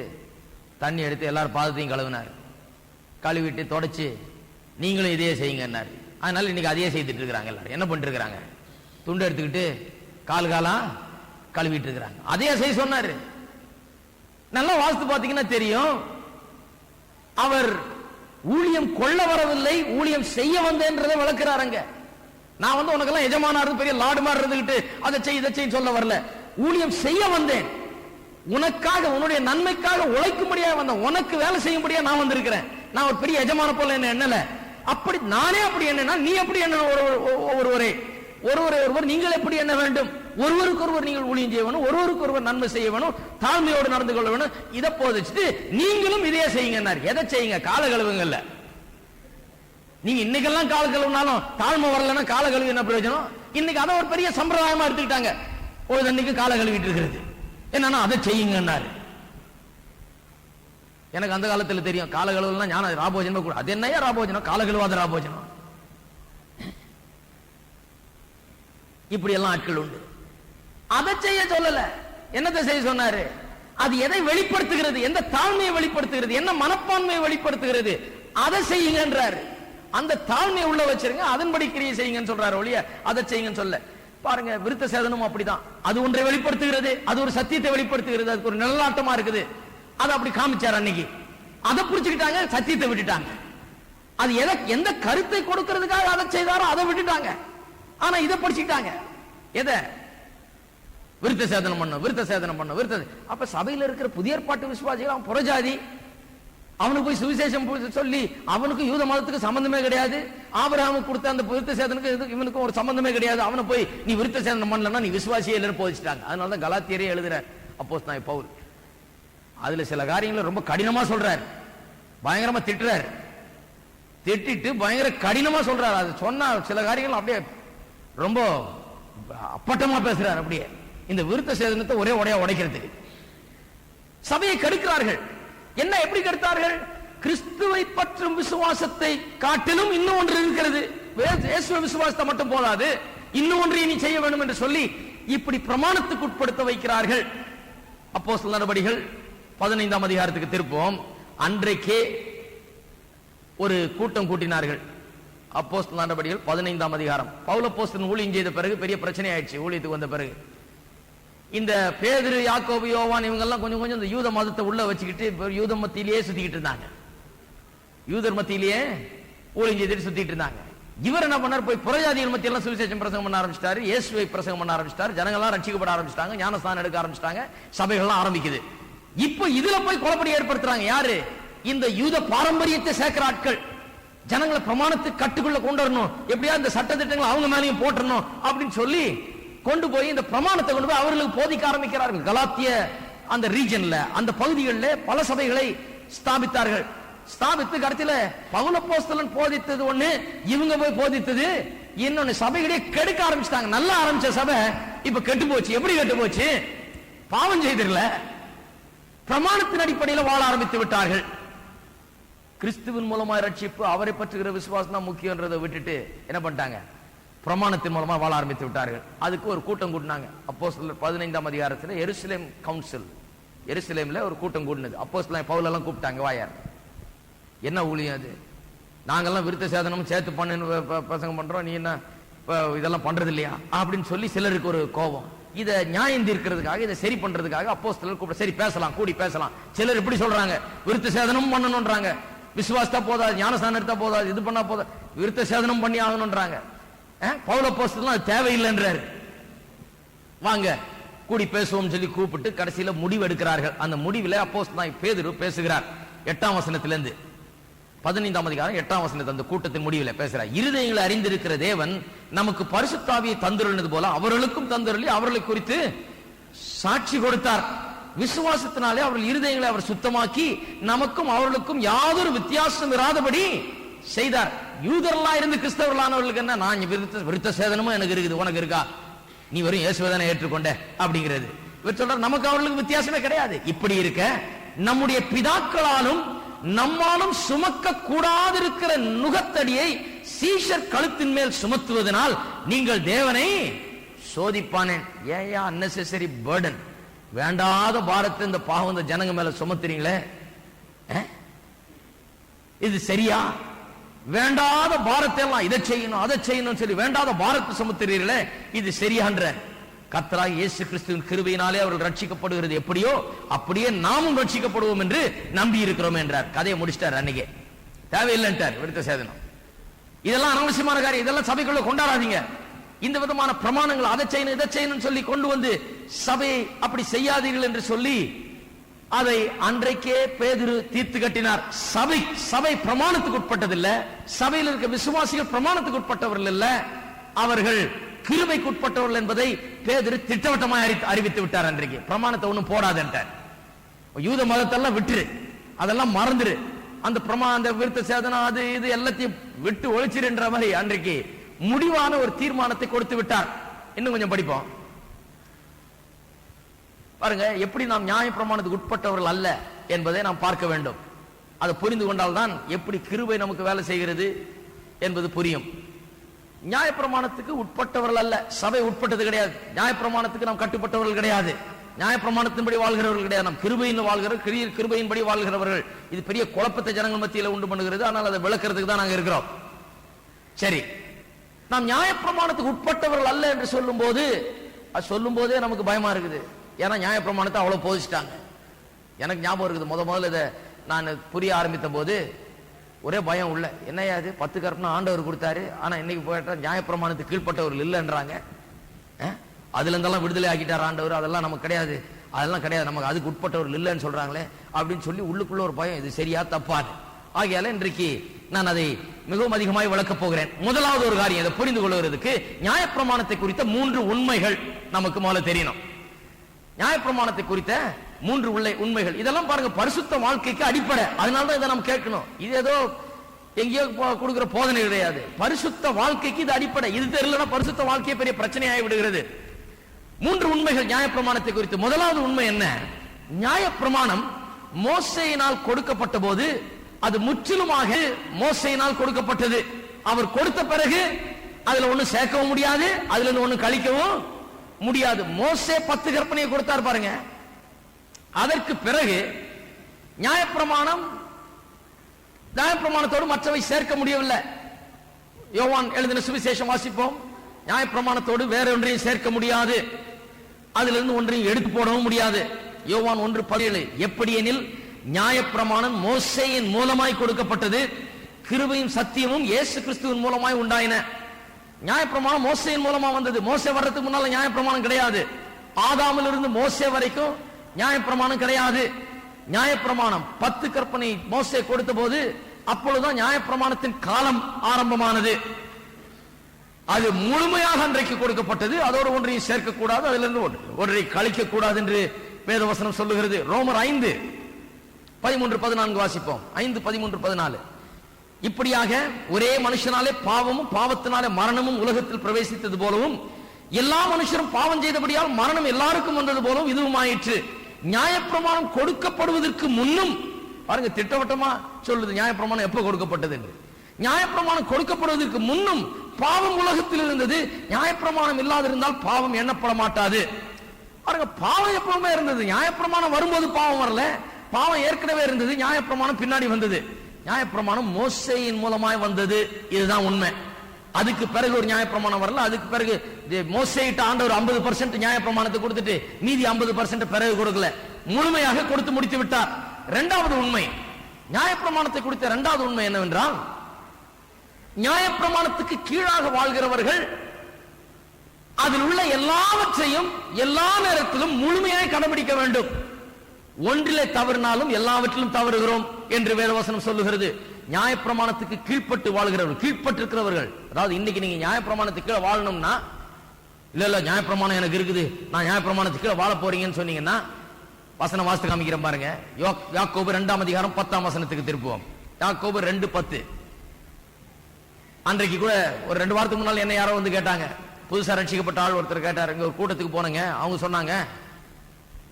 தண்ணி எடுத்து எல்லாரும் பாதத்தையும் கழுவினார். கழுவிட்டு தொடச்சு நீங்களும் இதையே செய்யுங்க. அதனால இன்னைக்கு அதையே செய்துட்டு இருக்கிறாங்க. எல்லாரும் என்ன பண்ணிட்டு இருக்கிறாங்க? துண்டு எடுத்துக்கிட்டு காலா கழுவிட்டு இருக்கிறாங்க. அதே செய்ய சொன்னாரு. நல்லா வாஸ்து பாத்தீங்கன்னா தெரியும், அவர் ஊழியம் கொள்ள வரவில்லை, ஊழியம் செய்ய வந்தேன்றதை விளக்குறாருங்க. நான் உனக்கெல்லாம் எஜமானா இருந்து பெரிய லாடு மாதிரி இருந்துகிட்டு அதை செய் இதை செய்ய சொல்ல வரல. ஊழியம் செய்ய வந்தேன், உனக்காக உன்னுடைய நன்மைக்காக உழைக்கும்படியா வந்தேன், உனக்கு வேலை செய்யும்படியா நான் வந்திருக்கிறேன். நான் ஒரு பெரிய எஜமான போல என்ன எண்ணல. அப்படி நானே அப்படி என்ன, நீ எப்படி என்ன? ஒருவர் நீங்கள் எப்படி என்ன வேண்டும்? ஒருவருக்கு ஒருவர் நீங்கள் ஊழியம் செய்ய வேணும், ஒருவருக்கு ஒருவர் நன்மை செய்ய வேணும், தாழ்மையோடு நடந்து கொள்ள வேணும். இதை போதிச்சுட்டு நீங்களும் இதே செய்யுங்க. எதை செய்யுங்க? கால கழுவுங்கல்ல. நீங்க இன்னைக்கெல்லாம் கால கழுவுனாலும் தாழ்மை வரலன்னா கால கழுவு என்ன பிரயோஜனம்? இன்னைக்கு அதை ஒரு பெரிய சம்பிரதாயமா எடுத்துக்கிட்டாங்க. ஒரு தண்ணிக்கு கால கழுவிட்டு இருக்கிறது என்னன்னா அதை செய்யுங்கன்னாரு. எனக்கு அந்த காலத்துல தெரியும் கால கழுவுலாம் ஞான ராபோஜனம் கூட. அது என்னையா ராபோஜனம்? கால கழுவாத ராபோஜனம். இப்படி எல்லாம் ஆட்கள் உண்டு. அதை செய்ய சொல்லல. என்னத்தை செய்ய சொன்னாரு? அது எதை வெளிப்படுத்துகிறது? எந்த தாழ்மையை வெளிப்படுத்துகிறது? என்ன மனப்பான்மையை வெளிப்படுத்துகிறது? அதை செய்யுங்கன்றாரு. அந்த தாழ்மையை உள்ள வச்சிருங்க, அதன்படி கிரியை செய்யுங்கன்னு சொல்றாரு ஒழிய அதை செய்யுங்கன்னு சொல்ல. பாருங்க, விருத்த சேதனம் அப்படிதான். அது ஒன்றை வெளிப்படுத்துகிறது, அது ஒரு சத்தியத்தை வெளிப்படுத்துகிறது, அதுக்கு ஒரு நிழலாட்டமா இருக்குது. அதை அப்படி காமிச்சார் அன்னைக்கு. அதை புடிச்சுக்கிட்டாங்க, சத்தியத்தை விட்டுட்டாங்க. அது எந்த கருத்தை கொடுக்கிறதுக்காக அதை செய்தாரோ அதை விட்டுட்டாங்க. ஆனா இதை படிச்சுட்டாங்க. எதை? விருத்த சேதனம் பண்ணும், விருத்த சேதனம் பண்ணும், விருத்த. அப்ப சபையில் இருக்கிற புதிய ஏற்பாட்டு விசுவாசிகள் அவன் புறஜாதி, அவனுக்கு போய் சுவிசேஷம் சொல்லி அவனுக்கு யூத மதத்துக்கு சம்பந்தமே கிடையாது. ஆபிரகாமுக்கு கொடுத்த அந்த விருத்த சேதனுக்கு இவனுக்கும் ஒரு சம்பந்தமே கிடையாது. அவனை போய் நீ விருத்த சேதனம் பண்ணலன்னா நீ விசுவாசியே இல்லைன்னு போதிச்சிட்டாங்க. அதனாலதான் கலாத்தியரே எழுதுற அப்போஸ்தலன் பவுல் அதுல சில காரியங்களை ரொம்ப கடினமா சொல்றாரு, பயங்கரமா திட்டுறாரு. திட்டிட்டு பயங்கர கடினமா சொல்றாரு. அது சொன்னா சில காரியங்கள் அப்படியே ரொம்ப அப்பட்டமா பேசுறாரு. அப்படியே இந்த விருத்த சேதனத்தை ஒரே உடையா உடைக்கிறதுக்கு சபையை கெடுக்கிறார்கள். என்ன எப்படி கெடுத்தார்கள்? கிறிஸ்துவை பற்றும் விசுவாசத்தை காட்டிலும் இன்னும் ஒன்று இருக்கிறது. இயேசுவை விசுவாசத்தை மட்டும் போதாது, இன்னும் ஒன்றை நீ செய்ய வேண்டும் என்று சொல்லி இப்படி பிரமாணத்துக்கு உட்படுத்த வைக்கிறார்கள். அப்போஸ்தலர் நடபடிகள் 15ஆம் அதிகாரத்துக்கு திருப்போம். அன்றைக்கே ஒரு கூட்டம் கூட்டினார்கள். அப்போஸ்தலர் நடபடிகள் 15ஆம் அதிகாரம். பவுல் அப்போஸ்தலன் ஊழியம் செய்த பிறகு பெரிய பிரச்சனை ஆயிடுச்சு. ஊழியத்துக்கு வந்த பிறகு இந்த பேதுரு, யாக்கோபு, யோவான் இவங்கெல்லாம் கொஞ்சம் கொஞ்சம் இந்த யூத மதத்தை உள்ள வச்சுக்கிட்டு யூத மத்தியிலேயே சுத்திக்கிட்டு இருந்தாங்க. யூதர் மத்தியிலேயே ஊழியம் செய்துட்டு சுத்திட்டு இருந்தாங்க. இவர் என்ன பண்ணார்? போய் புறஜாதிகள் மத்தியெல்லாம் சுவிசேஷம் பிரசங்கம் பண்ண ஆரம்பிச்சிட்டாரு, இயேசுவை பிரசங்கம் பண்ண ஆரம்பிச்சிட்டாரு. ஜனங்கள்லாம் ரட்சிக்கப்பட ஆரம்பிச்சிட்டாங்க, ஞானஸ்தானம் எடுக்க ஆரம்பிச்சிட்டாங்க, சபைகள்லாம் ஆரம்பிக்குது. இப்போ இதுல போய் குழப்படி ஏற்படுத்துறாங்க. யாரு? இந்த யூத பாரம்பரியத்தை சேர்க்கிற ஆட்கள். ஜனங்களை பிரமாணத்துக்கு கட்டுக்குள்ள கொண்டு வரணும், எப்படியா இந்த சட்ட திட்டங்களை அவங்க மேலேயும் போட்டுறணும் அப்படின்னு சொல்லி கொண்டு போய் இந்த பிரமாணத்தை கொண்டு போய் அவர்களுக்கு போதிக்க ஆரம்பிக்கிறார்கள். கலாத்திய அந்த ரீஜன்ல, அந்த பகுதிகளில் பல சபைகளை ஸ்தாபித்தார்கள். ஸ்தாபித்து கடைசியில பவுல் அப்போஸ்தலன் போதித்தது ஒண்ணு, இவங்க போய் போதித்தது இன்னொன்னு. சபைகளே கெடுக்க ஆரம்பிச்சிட்டாங்க. நல்லா ஆரம்பிச்ச சபை இப்ப கெட்டு போச்சு. எப்படி கெட்டு போச்சு? பாவம் செய்திரல, பிரமாணத்தின் அடிப்படையில் வாழ ஆரம்பித்து விட்டார்கள். கிறிஸ்துவின் மூலமா ரட்சிப்பு, அவரை பற்றுகிற விசுவாசம் தான் முக்கியன்றதை விட்டுட்டு என்ன பண்ணிட்டாங்க? பிரமாணத்தின் மூலமா வாழ ஆரம்பித்து விட்டார்கள். அதுக்கு ஒரு கூட்டம் கூட்டினாங்க. அப்போஸ்தலர் 15ஆம் அதிகாரத்தில் எருசலேம் கவுன்சில், எருசலேம்ல ஒரு கூட்டம் கூட்டினது. அப்போஸ்தலன் பவுல் எல்லாம் கூப்பிட்டாங்க. வாயார், என்ன ஊழியம் அது? நாங்கெல்லாம் விருத்த சேதனம் சேர்த்து பண்ணு பிரசங்கம் பண்றோம், நீ என்ன இதெல்லாம் பண்றது இல்லையா அப்படின்னு சொல்லி சிலருக்கு ஒரு கோபம். இதை நியாயம் தீர்க்கிறதுக்காக, இதை சரி பண்றதுக்காக அப்போஸ்தலர் கூப்பிட, சரி பேசலாம், கூடி பேசலாம். சிலர் இப்படி சொல்றாங்க, விருத்த சேதனம் பண்ணணும்ன்றாங்க. விசுவாசத்தா போதாது, ஞானஸ்தானம் எடுத்தா போதாது, இது பண்ணா போதாது, விருத்த சேதனம் பண்ணி ஆகணும்ன்றாங்க. பவுல் அப்போஸ்தலன் அது தேவையில்லைன்றாரு. வாங்க கூடி பேசுவோம் சொல்லி கூப்பிட்டு கடைசியில முடிவு எடுக்கிறார்கள். அந்த முடிவில் அப்போஸ்தலன் பேதுரு பேசுகிறார். 8ஆம் வசனத்திலிருந்து 15ஆம் அதிகாரம் 8ஆம் வசனத்தில் அந்த கூட்டத்தின் முடிவில் பேசுகிறார். இருதயங்களை அறிந்திருக்கிற தேவன் நமக்கு பரிசுத்த ஆவியை தந்தருளினது போல அவர்களுக்கும் தந்தருளி அவர்களை குறித்து சாட்சி கொடுத்தார். விசுவாசத்தினாலே அவர்கள் இருதயங்களை அவர் சுத்தமாக்கி நமக்கும் அவர்களுக்கும் யாதொரு வித்தியாசம் இராதபடி செய்தார். யூதர்களா இருந்து கிறிஸ்தவர்களானவர்களுக்கு என்ன, நான் விருத்த சேதனமும் எனக்கு இருக்குது, உனக்கு இருக்கா? நீ வரும் இயேசுவை ஏற்றுக்கொண்ட அப்படிங்கிறது. இவர் சொல்றார், நமக்கு அவர்களுக்கு வித்தியாசமே கிடையாது. இப்படி இருக்க நம்முடைய பிதாக்களாலும் நம்மாலும் சுமக்க கூடாதிருக்கிற நுகத்தடியை சீஷர் கழுத்தின் மேல் சுமத்துவதனால் நீங்கள் தேவனை சோதிப்பானேன். ஏயா அன்னெசரி பர்டன், வேண்டாத பாரத்தை இந்த பாவம் இந்த ஜனங்க மேல சுமத்துறீங்களே, இது சரியா? வேண்டாத பாரத்தை எல்லாம் இதை செய்யணும் அதை செய்யணும் சொல்லி வேண்டாத பாரத்தை சுமத்துறீர்களே, இது சரியான்ற. கர்த்தராகிய இயேசு கிறிஸ்துவின் கிருபையினாலே அவர்கள் ரட்சிக்கப்படுகிறது எப்படியோ அப்படியே நாமும் ரட்சிக்கப்படுவோம் என்று நம்பி இருக்கிறோம் என்றார். கதையை முடிச்சிட்டார். அன்னைக்கு தேவையில்லைன்ட்டார் விருத்த சேதனம். இதெல்லாம் அனாவசியமான காரியம், இதெல்லாம் சபைக்குள்ள கொண்டாடாதீங்க. இந்த விதமான பிரமாணங்கள் அதை செய்யணும் இதை செய்யணும் சொல்லி கொண்டு வந்து சபையை அப்படி செய்யாதீர்கள் என்று சொல்லி அதை அன்றைக்கே பேதுரு தீர்த்து கட்டினார். சபை பிரமாணத்துக்கு உட்பட்டதில்லை. சபையில் இருக்க விசுவாசிகள் பிரமாணத்துக்கு உட்பட்டவர்கள் இல்ல, அவர்கள் கிருபைக்கு உட்பட்டவர்கள் என்பதை பேதுரு திட்டவட்டமாக அறிவித்து விட்டார். அன்றைக்கு பிரமாணத்தை ஒண்ணும் போடாதன்ட்டார். யூத மதத்தெல்லாம் விட்டுரு, அதெல்லாம் மறந்துரு, அந்த அந்த விருத்த சேதனம் அது இது எல்லாத்தையும் விட்டு ஒழிச்சிருன்ற மாதிரி அன்றைக்கு முடிவான ஒரு தீர்மானத்தை கொடுத்து விட்டார். இன்னும் கொஞ்சம் படிப்போம் பாருங்க, எப்படி நாம் நியாய பிரமாணத்துக்கு உட்பட்டவர்கள் அல்ல என்பதை நாம் பார்க்க வேண்டும். அதை புரிந்து கொண்டால்தான் எப்படி கிருபை நமக்கு வேலை செய்கிறது என்பது புரியும். நியாய பிரமாணத்துக்கு உட்பட்டவர்கள் அல்ல, சபை உட்பட்டது கிடையாது. நியாய பிரமாணத்துக்கு நாம் கட்டுப்பட்டவர்கள் கிடையாது, நியாய பிரமாணத்தின்படி வாழ்கிறவர்கள் கிடையாது. நாம் கிருபையின் வாழ்கிறவர்கள், கிருபையின்படி வாழ்கிறவர்கள். இது பெரிய குழப்பத்தை ஜனங்கள் மத்தியில் உண்டு பண்ணுகிறது. ஆனால் அதை விளக்குறதுக்கு தான் நாங்கள் இருக்கிறோம். சரி, நாம் நியாய பிரமாணத்துக்கு உட்பட்டவர்கள் அல்ல என்று சொல்லும் போதே நமக்கு பயமா இருக்குது. ஏன்னா நியாய பிரமாணத்தை அவ்வளவு போதிச்சிட்டாங்க. எனக்கு ஞாபகம் இருக்குது, முதல்ல இதை நான் புரிய ஆரம்பித்த போது ஒரே பயம் உள்ள, என்னையா அது 10 கற்பனை ஆண்டவர் கொடுத்தாரு, ஆனா இன்னைக்கு போயிட்டா நியாய பிரமாணத்துக்கு கீழ்பட்டவர்கள் இல்லைன்றாங்க. அதுல இருந்தெல்லாம் விடுதலை ஆக்கிட்டார் ஆண்டவர், அதெல்லாம் நமக்கு கிடையாது, அதெல்லாம் கிடையாது, நமக்கு அதுக்கு உட்பட்டவர்கள் இல்லைன்னு சொல்றாங்களே அப்படின்னு சொல்லி உள்ளுக்குள்ள ஒரு பயம், இது சரியா தப்பாது. ஆகையால இன்றைக்கு நான் அதை மிகவும் அதிகமாக விளக்கப் போகிறேன். முதலாவது ஒரு காரியம், இதை புரிந்து கொள்வதற்கு நியாயப்பிரமாணத்தை குறித்த 3 உண்மைகள் நமக்கு முதல்ல தெரியணும். நியாயப்பிரமாணத்தை குறித்த 3 உண்மைகள், இதெல்லாம் பாருங்க பரிசுத்த வாழ்க்கைக்கு அடிப்படை. அதனாலதான் இதை நம்ம கேட்கணும். இது ஏதோ எங்கேயோ கொடுக்கிற போதனை கிடையாது. பரிசுத்த வாழ்க்கைக்கு இது அடிப்படை. இது தெரியலன்னா பரிசுத்த வாழ்க்கையை பெரிய பிரச்சனையாகி விடுகிறது. 3 உண்மைகள் நியாயப்பிரமாணத்தை குறித்து. முதலாவது உண்மை என்ன? நியாயப்பிரமாணம் மோசேயினால் கொடுக்கப்பட்ட போது அது முற்றிலுமாக மோசேயினால் கொடுக்கப்பட்டது. அவர் கொடுத்த பிறகு அதுல ஒண்ணு சேர்க்கவும் முடியாது, அதுல இருந்து ஒண்ணு கழிக்கவும் முடியாது. மோசே 10 கற்பனையை கொடுத்தார் பாருங்க. அதற்கு பிறகு நியாயப்பிரமாணத்தோடு மற்றவை சேர்க்க முடியவில்லை. யோவான் எழுதின சுவிசேஷம் வாசிப்போம். நியாயப்பிரமாணத்தோடு வேற ஒன்றையும் சேர்க்க முடியாது, அதிலிருந்து ஒன்றையும் எடுத்து போடவும் முடியாது. யோவான் 1:17 எப்படி எனில் நியாயப்பிரமாணம் மோசேயின் மூலமாய் கொடுக்கப்பட்டது, கிருபையும் சத்தியமும் இயேசு கிறிஸ்துவின் மூலமாய் உண்டாயின. நியாயப்பிரமாணம் மோசேயின் மூலமா வந்தது. மோசே வர்றதுக்கு முன்னால நியாயப்பிரமாணம் கிடையாது. ஆதாமில் இருந்து மோசே வரைக்கும் நியாயப்பிரமாணம் கிடையாது. நியாயப்பிரமாணம் 10 கற்பனை மோசே கொடுத்த போது அப்பொழுதுதான் நியாயப்பிரமாணத்தின் காலம் ஆரம்பமானது. அது முழுமையாக அன்றைக்கு கொடுக்கப்பட்டது. அதோடு ஒன்றையும் சேர்க்க கூடாது, அதிலிருந்து ஒன்றை கழிக்க கூடாது என்று வேதவசனம் சொல்லுகிறது. ரோமர் 5:13-14 வாசிப்போம். 5:13-14. இப்படியாக ஒரே மனுஷனாலே பாவமும் பாவத்தினாலே மரணமும் உலகத்தில் பிரவேசித்தது போலவும் எல்லா மனுஷரும் பாவம் செய்தபடியால் மரணம் எல்லாருக்கும் வந்தது போலவும் இதுவும் ஆயிற்று. நியாயப்பிரமாணம் கொடுக்கப்படுவதற்கு முன்னும் பாருங்க, திட்டவட்டமா சொல்லுது நியாயப்பிரமாணம் எப்ப கொடுக்கப்பட்டது என்று. நியாயப்பிரமாணம் கொடுக்கப்படுவதற்கு முன்னும் பாவம் உலகத்தில் இருந்தது. நியாயப்பிரமாணம் இல்லாதிருந்தால் பாவம் எண்ணப்பட மாட்டாது. பாருங்க, பாவம் எப்பவுமே இருந்தது. நியாயப்பிரமாணம் வரும்போது பாவம் வரல, பாவம் ஏற்கனவே இருந்தது, நியாயப்பிரமாணம் பின்னாடி வந்தது. நியாயப்பிரமாணம் மோசேயின் மூலமாய் வந்தது, இதுதான் உண்மை. அதுக்கு பிறகு ஒரு நியாயப்பிரமாணம் வரல. அதுக்கு பிறகு மோசேயிட்ட ஆண்டவர் 50% நியாயப்பிரமாணத்தை கொடுத்துட்டு மீதி 50% பிறகு கொடுக்கல, முழுமையாக கொடுத்து முடித்து விட்டார். இரண்டாவது உண்மை, நியாயப்பிரமாணத்தை குறித்த இரண்டாவது உண்மை என்னவென்றால், நியாயப்பிரமாணத்துக்கு கீழாக வாழ்கிறவர்கள் அதில் உள்ள எல்லாவற்றையும் எல்லா நேரத்திலும் முழுமையாக கடைபிடிக்க வேண்டும். ஒன்றிலே தவறினாலும் எல்லாவற்றிலும் தவறுகிறோம் என்று வேதவசனம் சொல்லுகிறது. நியாயப்பிரமாணத்துக்கு கீழ்ப்பட்டு வாழ்கிறவர்கள், கீழ்ப்பட்டிருக்கிறவர்கள், அதாவது இன்னைக்கு நீங்க நியாயப்பிரமாணத்துக்கு கீழே வாழணும்னா, இல்ல நியாயப்பிரமாணம் எனக்கு இருக்குது, நான் நியாயப்பிரமாணத்துக்கு கீழே வாழ போறீங்கன்னு சொன்னீங்கன்னா, வசனம் வாசித்து காமிக்கிறேன் பாருங்க. யாக்கோபு 2:10 திருப்புவோம். யாக்கோபு 2:10. அன்றைக்கு கூட ஒரு 2 வாரத்துக்கு முன்னால் என்ன யாரோ வந்து கேட்டாங்க, புதுசா ரட்சிக்கப்பட்ட ஆள் ஒருத்தர் கேட்டார். இங்க ஒரு கூட்டத்துக்கு போனங்க, அவங்க சொன்னாங்க,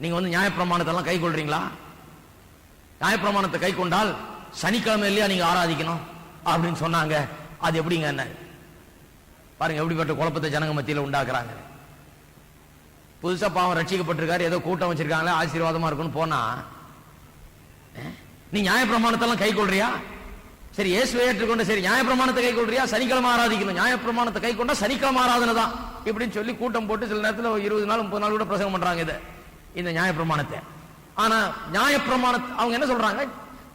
நீங்க வந்து நியாயப்பிரமாணத்தெல்லாம் கை கொள்றீங்களா? நியாயப்பிரமாணத்தை கை கொண்டால் சனிக்கிழமை இல்லையா நீங்க ஆராதிக்கணும் அப்படின்னு சொன்னாங்க. அது எப்படிங்க? என்ன பாருங்க, எப்படிப்பட்ட குழப்பத்தை ஜனங்க மத்தியில் உண்டாக்குறாங்க. புதுசா பாவம் ரட்சிக்கப்பட்டிருக்காரு, ஏதோ கூட்டம் வச்சிருக்காங்களே ஆசீர்வாதமா இருக்குன்னு போனா, நீ நியாயப்பிரமாணத்தெல்லாம் கை கொள்றியா? சரி இயேசுவை ஏற்றுக்கொண்டு சரி நியாயப்பிரமாணத்தை கை கொள்றியா, சனிக்கிழமை ஆராதிக்கணும், நியாயப்பிரமாணத்தை கை கொண்டா சனிக்கிழமை ஆராதனை தான் இப்படின்னு சொல்லி கூட்டம் போட்டு சில நேரத்தில் 20 நாள் 30 நாள் கூட பிரசங்கம் பண்றாங்க இதை, இந்த நியாயப்பிரமாணத்தை. ஆனா நியாயப்பிரமாணத்தை அவங்க என்ன சொல்றாங்க,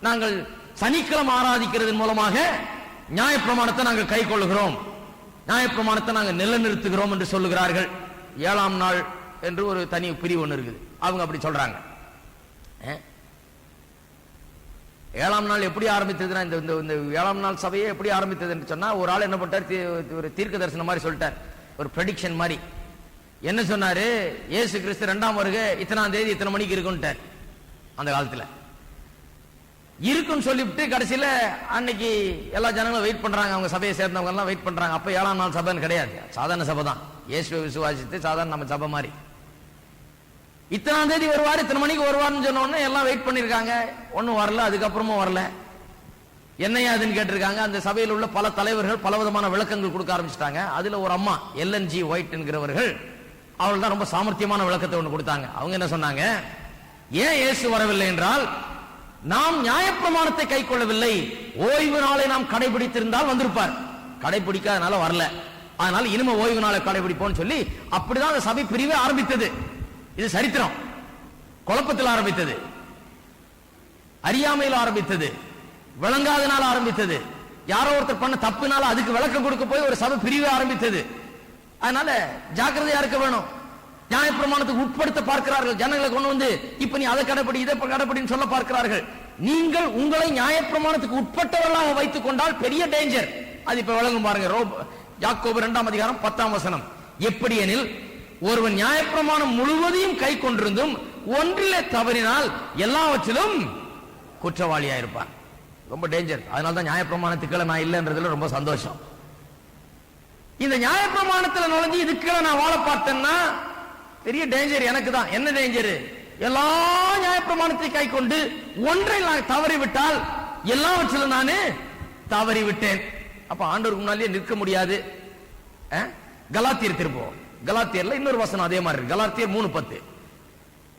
நாங்கள் சனிக்கிழமை ஆராதிக்கிறதன் மூலமாக நியாயப்பிரமாணத்தை நாங்கள் கை கொள்ளுகிறோம், நியாயப்பிரமாணத்தை நாங்கள் நிலைநிறுத்துகிறோம் என்று சொல்லுகிறார்கள். 7ஆம் நாள் என்று ஒரு தனி பிரிவு ஒன்று இருக்குது, அவங்க அப்படி சொல்றாங்க. 7ஆம் நாள் எப்படி ஆரம்பித்ததுன்னா, இந்த 7ஆம் நாள் சபையை எப்படி ஆரம்பித்தது என்று சொன்னா, ஒரு ஆள் என்ன பண்ணிட்டார், ஒரு தீர்க்க தரிசனம் மாதிரி சொல்லிட்டார், ஒரு ப்ரெடிக்ஷன் மாதிரி. என்ன சொன்னாரு, இயேசு கிறிஸ்து 2ஆம் வருகை இத்தனாம் தேதி இத்தனை மணிக்கு இருக்குன்ட்டார். அந்த காலத்துல இருக்குன்னு சொல்லிவிட்டு கடைசியில அன்னைக்கு எல்லா ஜனங்களும் வெயிட் பண்றாங்க, அவங்க சபையை சேர்ந்தவங்க எல்லாம் வெயிட் பண்றாங்க. அப்ப 7ஆம் நாள் சபைன்னு கிடையாது, சாதாரண சபை தான், இயேசுவை விசுவாசித்து சாதாரண நம்ம சபை மாதிரி. இத்தனாம் தேதி வருவார், இத்தனை மணிக்கு வருவார்னு சொன்ன உடனே எல்லாம் வெயிட் பண்ணிருக்காங்க, ஒன்னும் வரல. அதுக்கப்புறமும் வரல. என்னையா அதுன்னு கேட்டிருக்காங்க. அந்த சபையில் உள்ள பல தலைவர்கள் பல விதமான விளக்கங்கள் கொடுக்க ஆரம்பிச்சிட்டாங்க. அதுல ஒரு அம்மா LNG ஒயிட் என்கிறவர்கள், அவர்கள் தான் ரொம்ப சாமர்த்தியமான விளக்கத்தை ஒன்று கொடுத்தாங்க. அவங்க என்ன சொன்னாங்க, ஏன் இயேசு வரவில்லை என்றால், நாம் நியாயப்பிரமாணத்தை கை கொள்ளவில்லை, ஓய்வு நாளை நாம் கடைபிடித்திருந்தால் வந்திருப்பார், கடைபிடிக்காதனால வரல, அதனால இனிமே ஓய்வு நாளை கடைபிடிப்போம் சொல்லி அப்படிதான் அந்த சபை பிரிவே ஆரம்பித்தது. இது சரித்திரம். குழப்பத்தில் ஆரம்பித்தது, அறியாமையில் ஆரம்பித்தது, விளங்காதனால ஆரம்பித்தது, யாரோ ஒருத்தர் பண்ண தப்புனால அதுக்கு விளக்கம் கொடுக்க போய் ஒரு சபை பிரிவே ஆரம்பித்தது. அதனால ஜாக்கிரதையா இருக்க வேணும். நியாயப்பிரமாணத்துக்கு உட்படுத்த பார்க்கிறார்கள், ஜனங்களை கொண்டு வந்து இப்ப நீ அதை கடைப்படி இதை கடைப்படின்னு சொல்ல பார்க்கிறார்கள். நீங்கள் உங்களை நியாயப்பிரமாணத்துக்கு உட்பட்டவர்களாக வைத்துக் கொண்டால் பெரிய டேஞ்சர். அது இப்ப விளங்கும் பாருங்க. யாக்கோபு 2ஆம் அதிகாரம் 10ஆம் வசனம். எப்படி எனில், ஒருவன் நியாயப்பிரமாணம் முழுவதையும் கை கொண்டிருந்தும் ஒன்றிலே தவறினால் எல்லாவற்றிலும் குற்றவாளியா இருப்பான். ரொம்ப டேஞ்சர். அதனால்தான் நியாயப்பிரமாணத்துக்குள்ள நான் இல்லைன்றதுல ரொம்ப சந்தோஷம். இந்த நியாயப்பிரமாணத்தில் நுழைஞ்சு இதுக்குள்ள நான் வாழ பார்த்தேன்னா பெரிய டேஞ்சர் எனக்கு தான். என்ன டேஞ்சர்? எல்லா நியாயப்பிரமாணத்தை கை கொண்டு ஒன்றை நான் தவறிவிட்டால் எல்லாவற்றிலும் நான் தவறிவிட்டேன். அப்ப ஆண்டவருக்கு முன்னாலேயே நிற்க முடியாது. கலாத்தியர் திருப்போம். கலாத்தியர்ல இன்னொரு வசனம் அதே மாதிரி இருக்கு. கலாத்தியர் 3:10,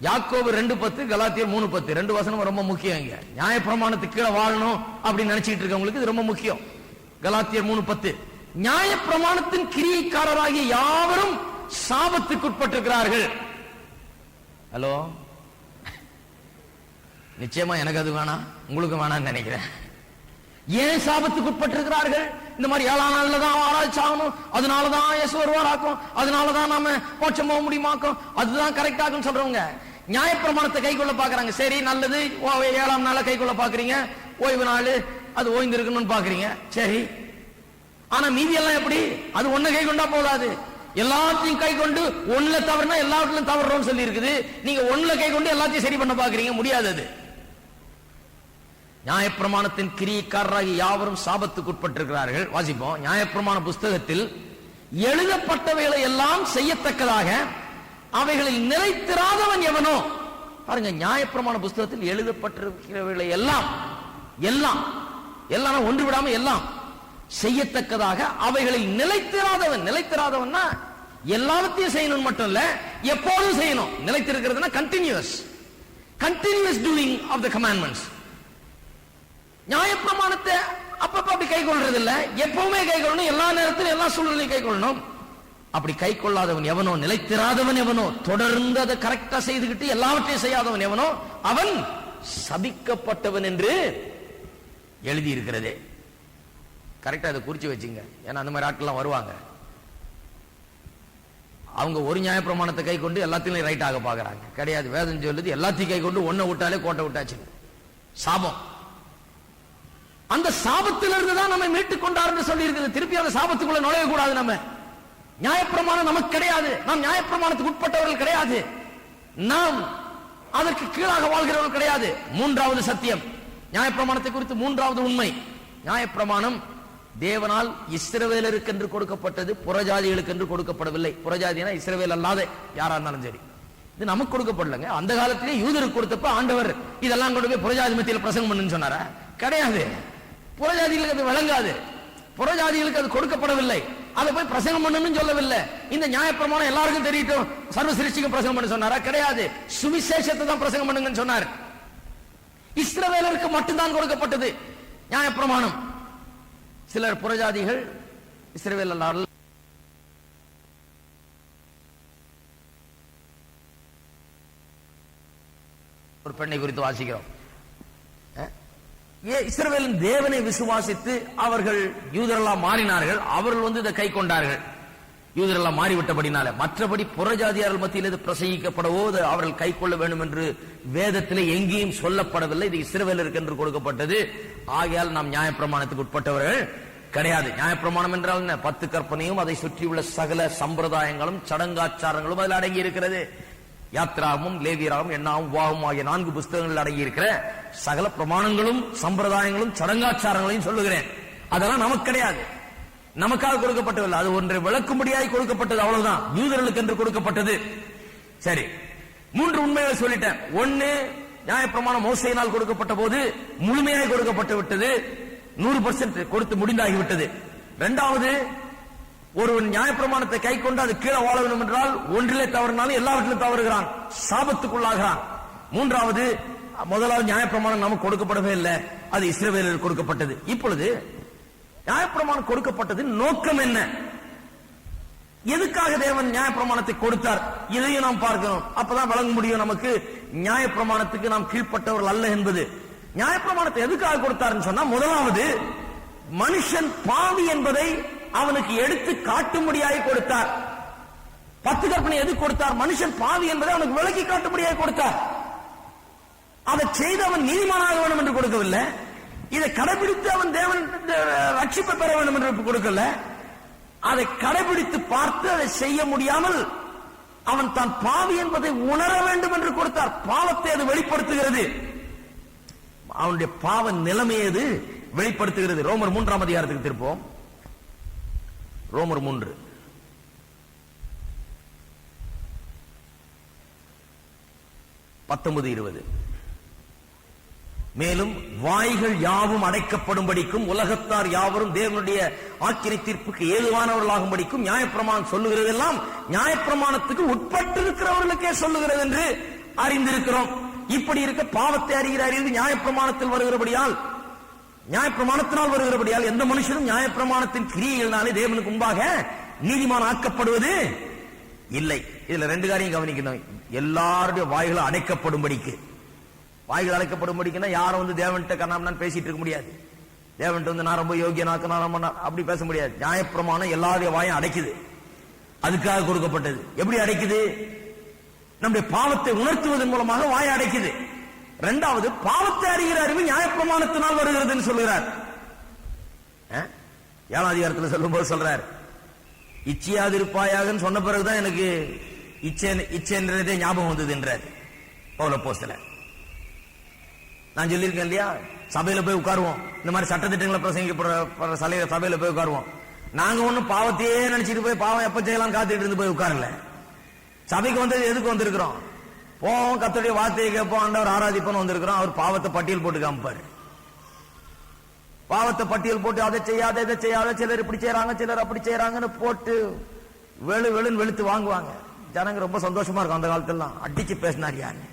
யாக்கோபு 2:10, கலாத்தியர் 3:10. 2 வசனம் ரொம்ப முக்கியம். இங்க நியாயப்பிரமாணத்துக்கு கீழே வாழணும் அப்படின்னு நினைச்சிட்டு இருக்கவங்களுக்கு இது ரொம்ப முக்கியம். கலாத்தியர் 3:10, நியாயப்பிரமாணத்தின் கிரியைக்காரராகிய யாவரும் சாபத்துக்கு உட்பட்டிருக்கிறார்கள். ஹலோ, நிச்சயமா எனக்கு அது வேணாம், உங்களுக்கு வேணாம்னு நினைக்கிறேன். ஏன் சாபத்துக்கு உட்பட்டிருக்கிறார்கள்? இந்த மாதிரி 7ஆம் நாள்ல தான் ஆராய்ச்சாகணும், அதனாலதான் இயேசு வருவாராக்கும், அதனாலதான் நாம மோட்சம் போக முடியுமாக்கும், அதுதான் கரெக்ட் ஆகும் சொல்றவங்க நியாயப்பிரமாணத்தை கை கொள்ள பாக்குறாங்க. சரி, நல்லது, 7ஆம் நாள கை கொள்ள பாக்குறீங்க, ஓய்வு நாள் அது ஓய்ந்து இருக்கணும்னு பாக்குறீங்க. சரி, ஆனா மீதி எல்லாம் எப்படி? அது ஒண்ணு கை கொண்டா போதாது, எல்லாத்தையும் கை கொண்டு ஒண்ணுல தவறுனா எல்லாவற்றிலும் தவறுறோம்னு சொல்லி இருக்குது. நீங்க ஒண்ணுல கை கொண்டு எல்லாத்தையும் சரி பண்ண பாக்குறீங்க, முடியாது. அது நியாயப்பிரமாணத்தின் கிரியைக்காரராகி யாவரும் சாபத்துக்கு உட்பட்டிருக்கிறார்கள். வாசிப்போம். நியாயப்பிரமாண புஸ்தகத்தில் எழுதப்பட்டவைகளை எல்லாம் செய்யத்தக்கதாக அவைகளில் நிலைத்திராதவன் எவனோ. பாருங்க, நியாயப்பிரமாண புஸ்தகத்தில் எழுதப்பட்டிருக்கிறவைகளை எல்லாம் எல்லாம் எல்லாம் ஒன்று விடாம எல்லாம் செய்யத்தக்கதாக அவைகளில் நிலைத்திராதவன். நிலைத்திராதவன்னா எல்லாத்தையும் செய்யணும் மட்டும் இல்ல, எப்போதும் செய்யணும். நிலைத்திருக்கிறதுனா continues doing of the commandments. நியாயப்பிரமாணத்தை அப்பப்ப அப்படி கை கொள்றது இல்ல, எப்பவுமே கை கொள்ளணும், எல்லா நேரத்திலும் எல்லா சூழ்நிலையும் கை கொள்ளணும். அப்படி கை கொள்ளாதவன் எவனோ, நிலைத்திராதவன் எவனோ, தொடர்ந்து அதை கரெக்டா செய்துகிட்டு எல்லாவற்றையும் செய்யாதவன் எவனோ அவன் சபிக்கப்பட்டவன் என்று எழுதி இருக்கிறதே. கரெக்டா அதை குறிச்சு வச்சுங்க. ஏன்னா அந்த மாதிரி ஆட்கள்லாம் வருவாங்க, அவங்க ஒரு நியாயப்பிரமாணத்தை கை கொண்டு எல்லாத்தையும் ரைட் ஆக பாக்குறாங்க. கிடையாது, வேதம் சொல்லுது எல்லாத்தையும் கை கொண்டு ஒன்ன விட்டாலே கோட்டை விட்டாச்சு. சாபம். அந்த சாபத்திலிருந்து தான் நம்ம மீட்டுக் கொண்டார் சொல்லி இருக்குது. திருப்பி அந்த சாபத்துக்குள்ள நுழைய கூடாது. நம்ம நியாயப்பிரமாணம் நமக்கு கிடையாது, நாம் நியாயப்பிரமாணத்துக்கு உட்பட்டவர்கள் கிடையாது, நாம் அதற்கு கீழாக வாழ்கிறவர்கள் கிடையாது. 3வது சத்தியம், நியாயப்பிரமாணத்தை குறித்து 3வது உண்மை. நியாயப்பிரமாணம் தேவனால் இஸ்ரவேலருக்கு என்று கொடுக்கப்பட்டது, புறஜாதிகளுக்கு என்று கொடுக்கப்படவில்லை. புறஜாதினா இஸ்ரவேல் அல்லாத யாரா இருந்தாலும் சரி, இது நமக்கு கொடுக்கப்படலங்க. அந்த காலத்திலே யூதருக்கு கொடுத்தப்ப ஆண்டவர் இதெல்லாம் கொண்டு போய் புறஜாதி மத்தியில் பிரசங்கம் பண்ணுன்னு சொன்னாரா? கிடையாது. புறஜாதிகளுக்கு அது விளங்காது, புறஜாதிகளுக்கு அது கொடுக்கப்படவில்லை. அதை போய் பிரசங்கம் பண்ணணும்னு சொல்லவில்லை. இந்த நியாயப்பிரமாணம் எல்லாருக்கும் தெரியட்டும், சர்வ சிருஷ்டிக்கும் பிரசங்கம் பண்ண சொன்னாரா? கிடையாது. சுவிசேஷத்தை தான் பிரசங்கம் பண்ணுங்கன்னு சொன்னார். இஸ்ரவேலருக்கு மட்டும்தான் கொடுக்கப்பட்டது நியாயப்பிரமாணம். சிலர் புறஜாதிகள் இஸ்ரவேல் அல்லாத ஒரு பெண்ணை குறித்து வாசிக்கிறோம். இஸ்ரவேலின் தேவனை விசுவாசித்து அவர்கள் யூதரெல்லாம் மாறினார்கள். அவர்கள் இதை கை கொண்டார்கள், யூதரெல்லாம் மாறிவிட்டபடினால. மற்றபடி புறஜாதியார்கள் மத்தியில் இது பிரசங்கிக்கப்படவோ அவர்கள் கை கொள்ள வேண்டும் என்று வேதத்திலே எங்கேயும் சொல்லப்படவில்லை. இது இஸ்ரவேலருக்கு என்று கொடுக்கப்பட்டது. ஆகையால் நாம் நியாயப்பிரமாணத்துக்கு உட்பட்டவர்கள் கிடையாது. நியாயப்பிரமாணம் என்றால் என்ன? 10 கற்பனையும் அதை சுற்றியுள்ள சகல சம்பிரதாயங்களும் சடங்காச்சாரங்களும் அதில் அடங்கி இருக்கிறது. யாத்ராகமும் லேவியராகவும் எண்ணாவும் வாகும் ஆகிய 4 புஸ்தகங்கள் அடங்கி இருக்கிற சகல பிரமாணங்களும் சம்பிரதாயங்களும் சடங்காச்சாரங்களையும் சொல்லுகிறேன். அதெல்லாம் நமக்கு கிடையாது, நமக்காக கொடுக்கப்பட்டதில்லை. அது ஒன்றை விளக்கும்படியாய் கொடுக்கப்பட்டது, அவ்வளவுதான். யூதர்களுக்கு என்று கொடுக்கப்பட்டது. சரி, 3 உண்மைகளை சொல்லிட்டேன். 1, நியாயப்பிரமாணம் மோசேயினால் கொடுக்கப்பட்ட போது முழுமையாக கொடுக்கப்பட்டு விட்டது, 100% கொடுத்து முடிந்தாகிவிட்டது. 2வது, ஒரு நியாயப்பிரமாணத்தை கை கொண்டு அது கீழே வாழ வேண்டும் என்றால் ஒன்றிலே தவறினாலும் எல்லாவற்றிலும் தவறுகிறான், சாபத்துக்குள்ளாகிறான். 3வது, முதலாவது நியாயப்பிரமாணம் நமக்கு கொடுக்கப்படவே இல்லை, அது இஸ்ரவேலருக்கு கொடுக்கப்பட்டது. இப்பொழுது நியாயப்பிரமாணம் கொடுக்கப்பட்டது நோக்கம் என்ன? எதுக்காக தேவன் நியாயப்பிரமாணத்தை கொடுத்தார்? இதையும் நாம் பார்க்கணும். அப்பதான் வழங்க முடியும் நமக்கு நியாயப்பிரமாணத்துக்கு நாம் கீழ்ப்பட்டவர்கள் அல்ல என்பது. நியாயப்பிரமாணத்தை எதுக்காக கொடுத்தார்னு சொன்னா, முதலாவது மனுஷன் பாவி என்பதை அவனுக்கு எடுத்து காட்டும்படியாக கொடுத்தார். 10 கற்பனை எதுக்கு கொடுத்தார்? மனுஷன் பாவி என்பதை அவனுக்கு விளக்கி காட்டும்படியாக கொடுத்தார். அதை செய்து அவன் நீதிமானாக வேண்டும் என்று கொடுக்கவில்லை. இதை கடைபிடித்து அவன் தேவன் ரட்சிப்பை பெற வேண்டும் என்று கொடுக்கல. அதை கடைபிடித்து பார்த்து அதை செய்ய முடியாமல் அவன் தான் பாவி என்பதை உணர வேண்டும் என்று கொடுத்தார். பாவத்தை அது வெளிப்படுத்துகிறது, அவனுடைய பாவ நிலைமையை அது வெளிப்படுத்துகிறது. ரோமர் 3ஆம் அதிகாரத்துக்கு திருப்போம். ரோமர் 3 19-20. மேலும் வாய்கள் யாவும் அடைக்கப்படும்படிக்கும் உலகத்தார் யாவரும் தேவனுடைய ஆக்கினை தீர்ப்புக்கு ஏதுவானவர்களாகும்படிக்கும் நியாயப்பிரமாணம் சொல்லுகிறதெல்லாம் நியாயப்பிரமாணத்துக்கு உட்பட்டிருக்கிறவர்களுக்கே சொல்லுகிறது என்று அறிந்திருக்கிறோம். இப்படி இருக்க பாவத்தை அறிகிற அறிவு நியாயப்பிரமாணத்தில் வருகிறபடியால், நியாயப்பிரமாணத்தினால் வருகிறபடியால் எந்த மனுஷனும் நியாயப்பிரமாணத்தின் கிரியைகளினாலே தேவனுக்கு முன்பாக நீதிமான் ஆக்கப்படுவது இல்லை. இதுல 2 காரியம் கவனிக்கணும். எல்லாருடைய வாய்களும் அடைக்கப்படும்படிக்கு. வாய்கள் அழைக்கப்படும்படிக்குன்னா யாரும் தேவன்கிட்ட கண்ணாமண்ணான்னு பேசிட்டு இருக்க முடியாது. தேவன்கிட்ட நான் ரொம்ப யோகியனாக்க நான் அப்படி பேச முடியாது. நியாயப்பிரமாணம் எல்லாருடைய வாயும் அடைக்குது, அதுக்காக கொடுக்கப்பட்டது. எப்படி அடைக்குது? நம்முடைய பாவத்தை உணர்த்துவதன் மூலமாக வாயை அடைக்குது. 2வது, பாவத்தை அறிகிற அறிவு நியாயப்பிரமாணத்தினால் வருகிறது சொல்லுகிறார். 7ஆம் அதிகாரத்தில் சொல்லும் போது சொல்றார், இச்சையாதிருப்பாயாக சொன்ன பிறகுதான் எனக்கு இச்சைன்றதே ஞாபகம் வந்தது என்றார் பவுல் அப்போஸ்தலன். நான் சொல்லியிருக்கேன் இல்லையா, சபையில போய் உட்காருவோம், இந்த மாதிரி சட்டத்திட்டங்களை பிரசங்கிக்கப்படுற சபையில போய் உட்காருவோம். நாங்க ஒண்ணும் பாவத்தையே நினைச்சிட்டு போய் பாவம் எப்ப செய்யலாம் காத்துட்டு இருந்து போய் உட்காரல. சபைக்கு வந்தது எதுக்கு வந்திருக்கிறோம்? போவோம், கர்த்தருடைய வார்த்தையை கேட்போம், ஆண்டவர் ஆராதிப்போம் வந்திருக்கிறோம். அவர் பாவத்தை பட்டியல் போட்டு காமிப்பாரு. பாவத்தை பட்டியல் போட்டு அதை செய்யாத இதை செய்யாத, சிலர் இப்படி செய்யறாங்க சிலர் அப்படி செய்யறாங்கன்னு போட்டு வெளுன்னு வெளுத்து வாங்குவாங்க. ஜனங்க ரொம்ப சந்தோஷமா இருக்கும். அந்த காலத்துல அடிச்சு பேசினார் யாரு,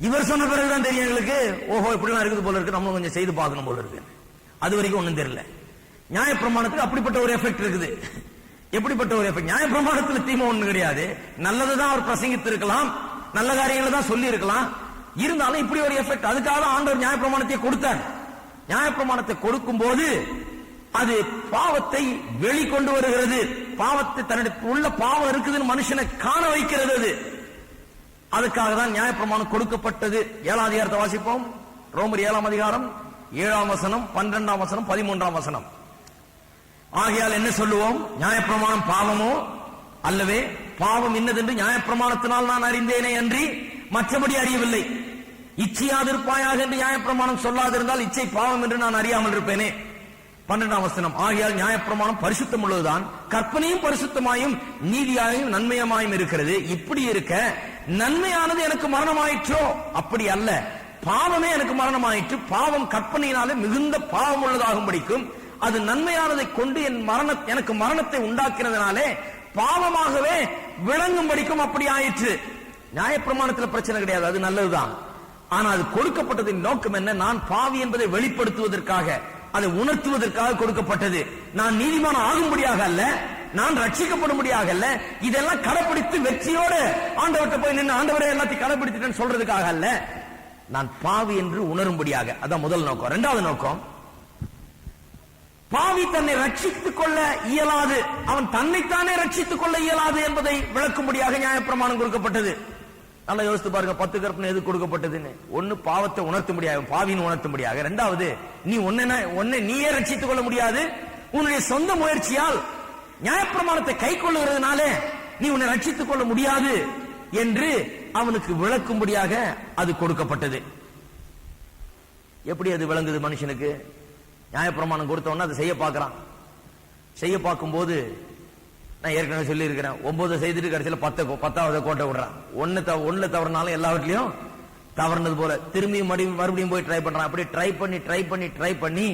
இவர் சொன்ன பிறகுதான் தெரியும் எங்களுக்கு, ஓஹோ இப்படிலாம் இருக்குது போல இருக்கு, நம்மளும் கொஞ்சம் செய்து பார்க்கணும் போல இருக்கு. அது வரைக்கும் ஒண்ணும் தெரியல. நியாயப்பிரமாணத்துக்கு அப்படிப்பட்ட ஒரு எஃபெக்ட் இருக்குது. எப்படிப்பட்ட ஒரு எஃபெக்ட்? நியாயப்பிரமாணத்தில் தீமை ஒண்ணு கிடையாது, நல்லதுதான் அவர் பிரசங்கித்து இருக்கலாம், நல்ல காரியங்களை தான் சொல்லி இருக்கலாம். இருந்தாலும் இப்படி ஒரு எஃபெக்ட். அதுக்காக ஆண்டவர் நியாயப்பிரமாணத்தை கொடுத்தார். நியாயப்பிரமாணத்தை கொடுக்கும் போது அது பாவத்தை வெளிக்கொண்டு வருகிறது. பாவத்தை தன்னுடைய உள்ள பாவம் இருக்குதுன்னு மனுஷனை காண வைக்கிறது. அது அதுக்காக தான் நியாயப்பிரமாணம் கொடுக்கப்பட்டது. 7ஆம் அதிகாரத்தை வாசிப்போம். ரோமர் 7ஆம் அதிகாரம் 7ஆம் வசனம், 12ஆம் வசனம், 13ஆம் வசனம். ஆகையால் என்ன சொல்லுவோம்? நியாயப்பிரமாணம் பாவமோ? அல்லவே. பாவம் என்னதென்று நியாயப்பிரமாணத்தினால் நான் அறிந்தேனே அன்றி மற்றபடி அறியவில்லை. இச்சையாதிருப்பாயாக என்று நியாயப்பிரமாணம் சொல்லாதிருந்தால் இச்சை பாவம் என்று நான் அறியாமல் இருப்பேனே. 12ஆம் வசனம். ஆகையால் நியாயப்பிரமாணம் பரிசுத்தம் உள்ளதுதான், கற்பனையும் பரிசுத்தமாயும் நீதியாயும் நன்மையமாயும் இருக்கிறது. இப்படி இருக்க நன்மையானது எனக்கு மரணமாயிற்றோ? அப்படி அல்ல, பாவமே எனக்கு மரணமாயிற்று. பாவம் கற்பனையினாலே மிகுந்த பாவம் உள்ளதாகும் படிக்கும். அது நன்மையானதை கொண்டு எனக்கு மரணத்தை உண்டாக்கினதுனாலே பாவமாகவே விளங்கும் படிக்கும். அப்படி ஆயிற்று. நியாயப்பிரமாணத்தில் பிரச்சனை கிடையாது, அது நல்லதுதான். ஆனா அது கொடுக்கப்பட்டதின் நோக்கம் என்ன? நான் பாவி என்பதை வெளிப்படுத்துவதற்காக, அதை உணர்த்துவதற்காக கொடுக்கப்பட்டது. நான் நீதிமான் ஆகும்படியாக அல்ல, நான் ரட்சிக்கப்படும்படியாக அல்ல, இதெல்லாம் கடைபிடித்து வெற்றியோடு ஆண்டவர்கிட்ட போய் நின்று ஆண்டவரே எல்லாத்தையும் கடைபிடித்துட்டேன்னு சொல்றதுக்காக அல்ல, நான் பாவி என்று உணரும்படியாக. அதான் முதல் நோக்கம். இரண்டாவது நோக்கம், பாவி தன்னை ரட்சித்துக் கொள்ள இயலாது, அவன் தன்னைத்தானே ரட்சித்துக் கொள்ள இயலாது என்பதை விளக்கும்படியாக நியாயப்பிரமாணம் கொடுக்கப்பட்டது. நல்லா யோசித்து பாருங்க, 10 கற்பனை எது கொடுக்கப்பட்டதுன்னு. ஒன்னு பாவத்தை உணர்த்தும்படியாக, பாவின்னு உணர்த்தும்படியாக. இரண்டாவது, நீ உன்னை நீயே ரட்சித்துக் கொள்ள முடியாது, உன்னுடைய சொந்த முயற்சியால் நியாயப்பிரமாணத்தை கை கொள்ளுகிறதுனால நீ உன்னை ரட்சித்துக் கொள்ள முடியாது என்று அவனுக்கு விளக்கும்படியாக அது கொடுக்கப்பட்டது. எப்படி அது விளங்குது மனுஷனுக்கு? நியாயப்பிரமாணம் கொடுத்தவன அதை செய்ய பார்க்கிறான். செய்ய பார்க்கும் போது நான் ஏற்கனவே சொல்லி இருக்கிறேன், 9 செய்துட்டு கடைசியில் 10வது கோட்டை விடுறான். ஒண்ணு தவறுனாலும் எல்லாவற்றிலையும் தவறுனது போல திரும்பி மறுபடியும் போய் ட்ரை பண்றான். அப்படி ட்ரை பண்ணி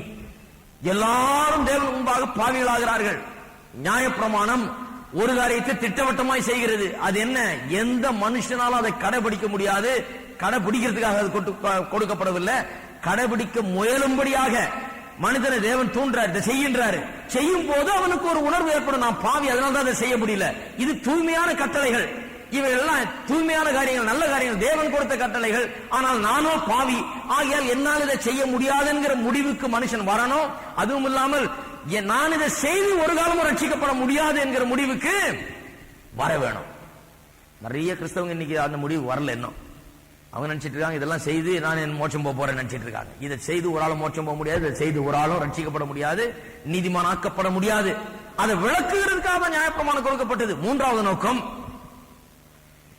எல்லாரும் தேவன் முன்பாக பாவிகளாகிறார்கள். நியாயப்பிரமாணம் ஒரு காரியத்தை திட்டவட்டமாய் செய்கிறது. அது என்ன? எந்த மனுஷனாலும் அதை கடைபிடிக்க முடியாது. கடைபிடிக்கிறதுக்காக அது கொடுக்கப்படவில்லை, கடைபிடிக்க முயலும்படியாக மனிதனை தேவன் தூண்டுறார், இதை செய்கின்றாரு. செய்யும் போது அவனுக்கு ஒரு உணர்வு ஏற்படும், நான் பாவி, அதனால தான் அதை செய்ய முடியல. இது தூய்மையான கட்டளைகள், இவையெல்லாம் தூய்மையான காரியங்கள், நல்ல காரியங்கள், தேவன் கொடுத்த கட்டளைகள். ஆனால் நானோ பாவி, ஆகையால் என்னால் இதை செய்ய முடியாதுங்கிற முடிவுக்கு மனுஷன் வரணும். அதுவும் இல்லாமல் நான் இதை செய்து ஒரு காலமும் ரட்சிக்கப்பட முடியாது என்கிற முடிவுக்கு வர வேணும். நிறைய கிறிஸ்தவங்க இன்னைக்கு அந்த முடிவு வரல. இன்னும் அவங்க நினைச்சிட்டு இருக்காங்க, இதெல்லாம் செய்து நான் என் மோட்சம் போறேன் நினைச்சிட்டு இருக்காங்க. இதை செய்து ஒரு ஆளும் மோட்சம் போக முடியாது, இதை செய்து ஒரு ஆளும் ரட்சிக்கப்பட முடியாது, நீதிமானாக்கப்பட முடியாது. அதை விளக்குகிறதுக்காக நியாயப்பிரமாணம் கொடுக்கப்பட்டது. மூன்றாவது நோக்கம்,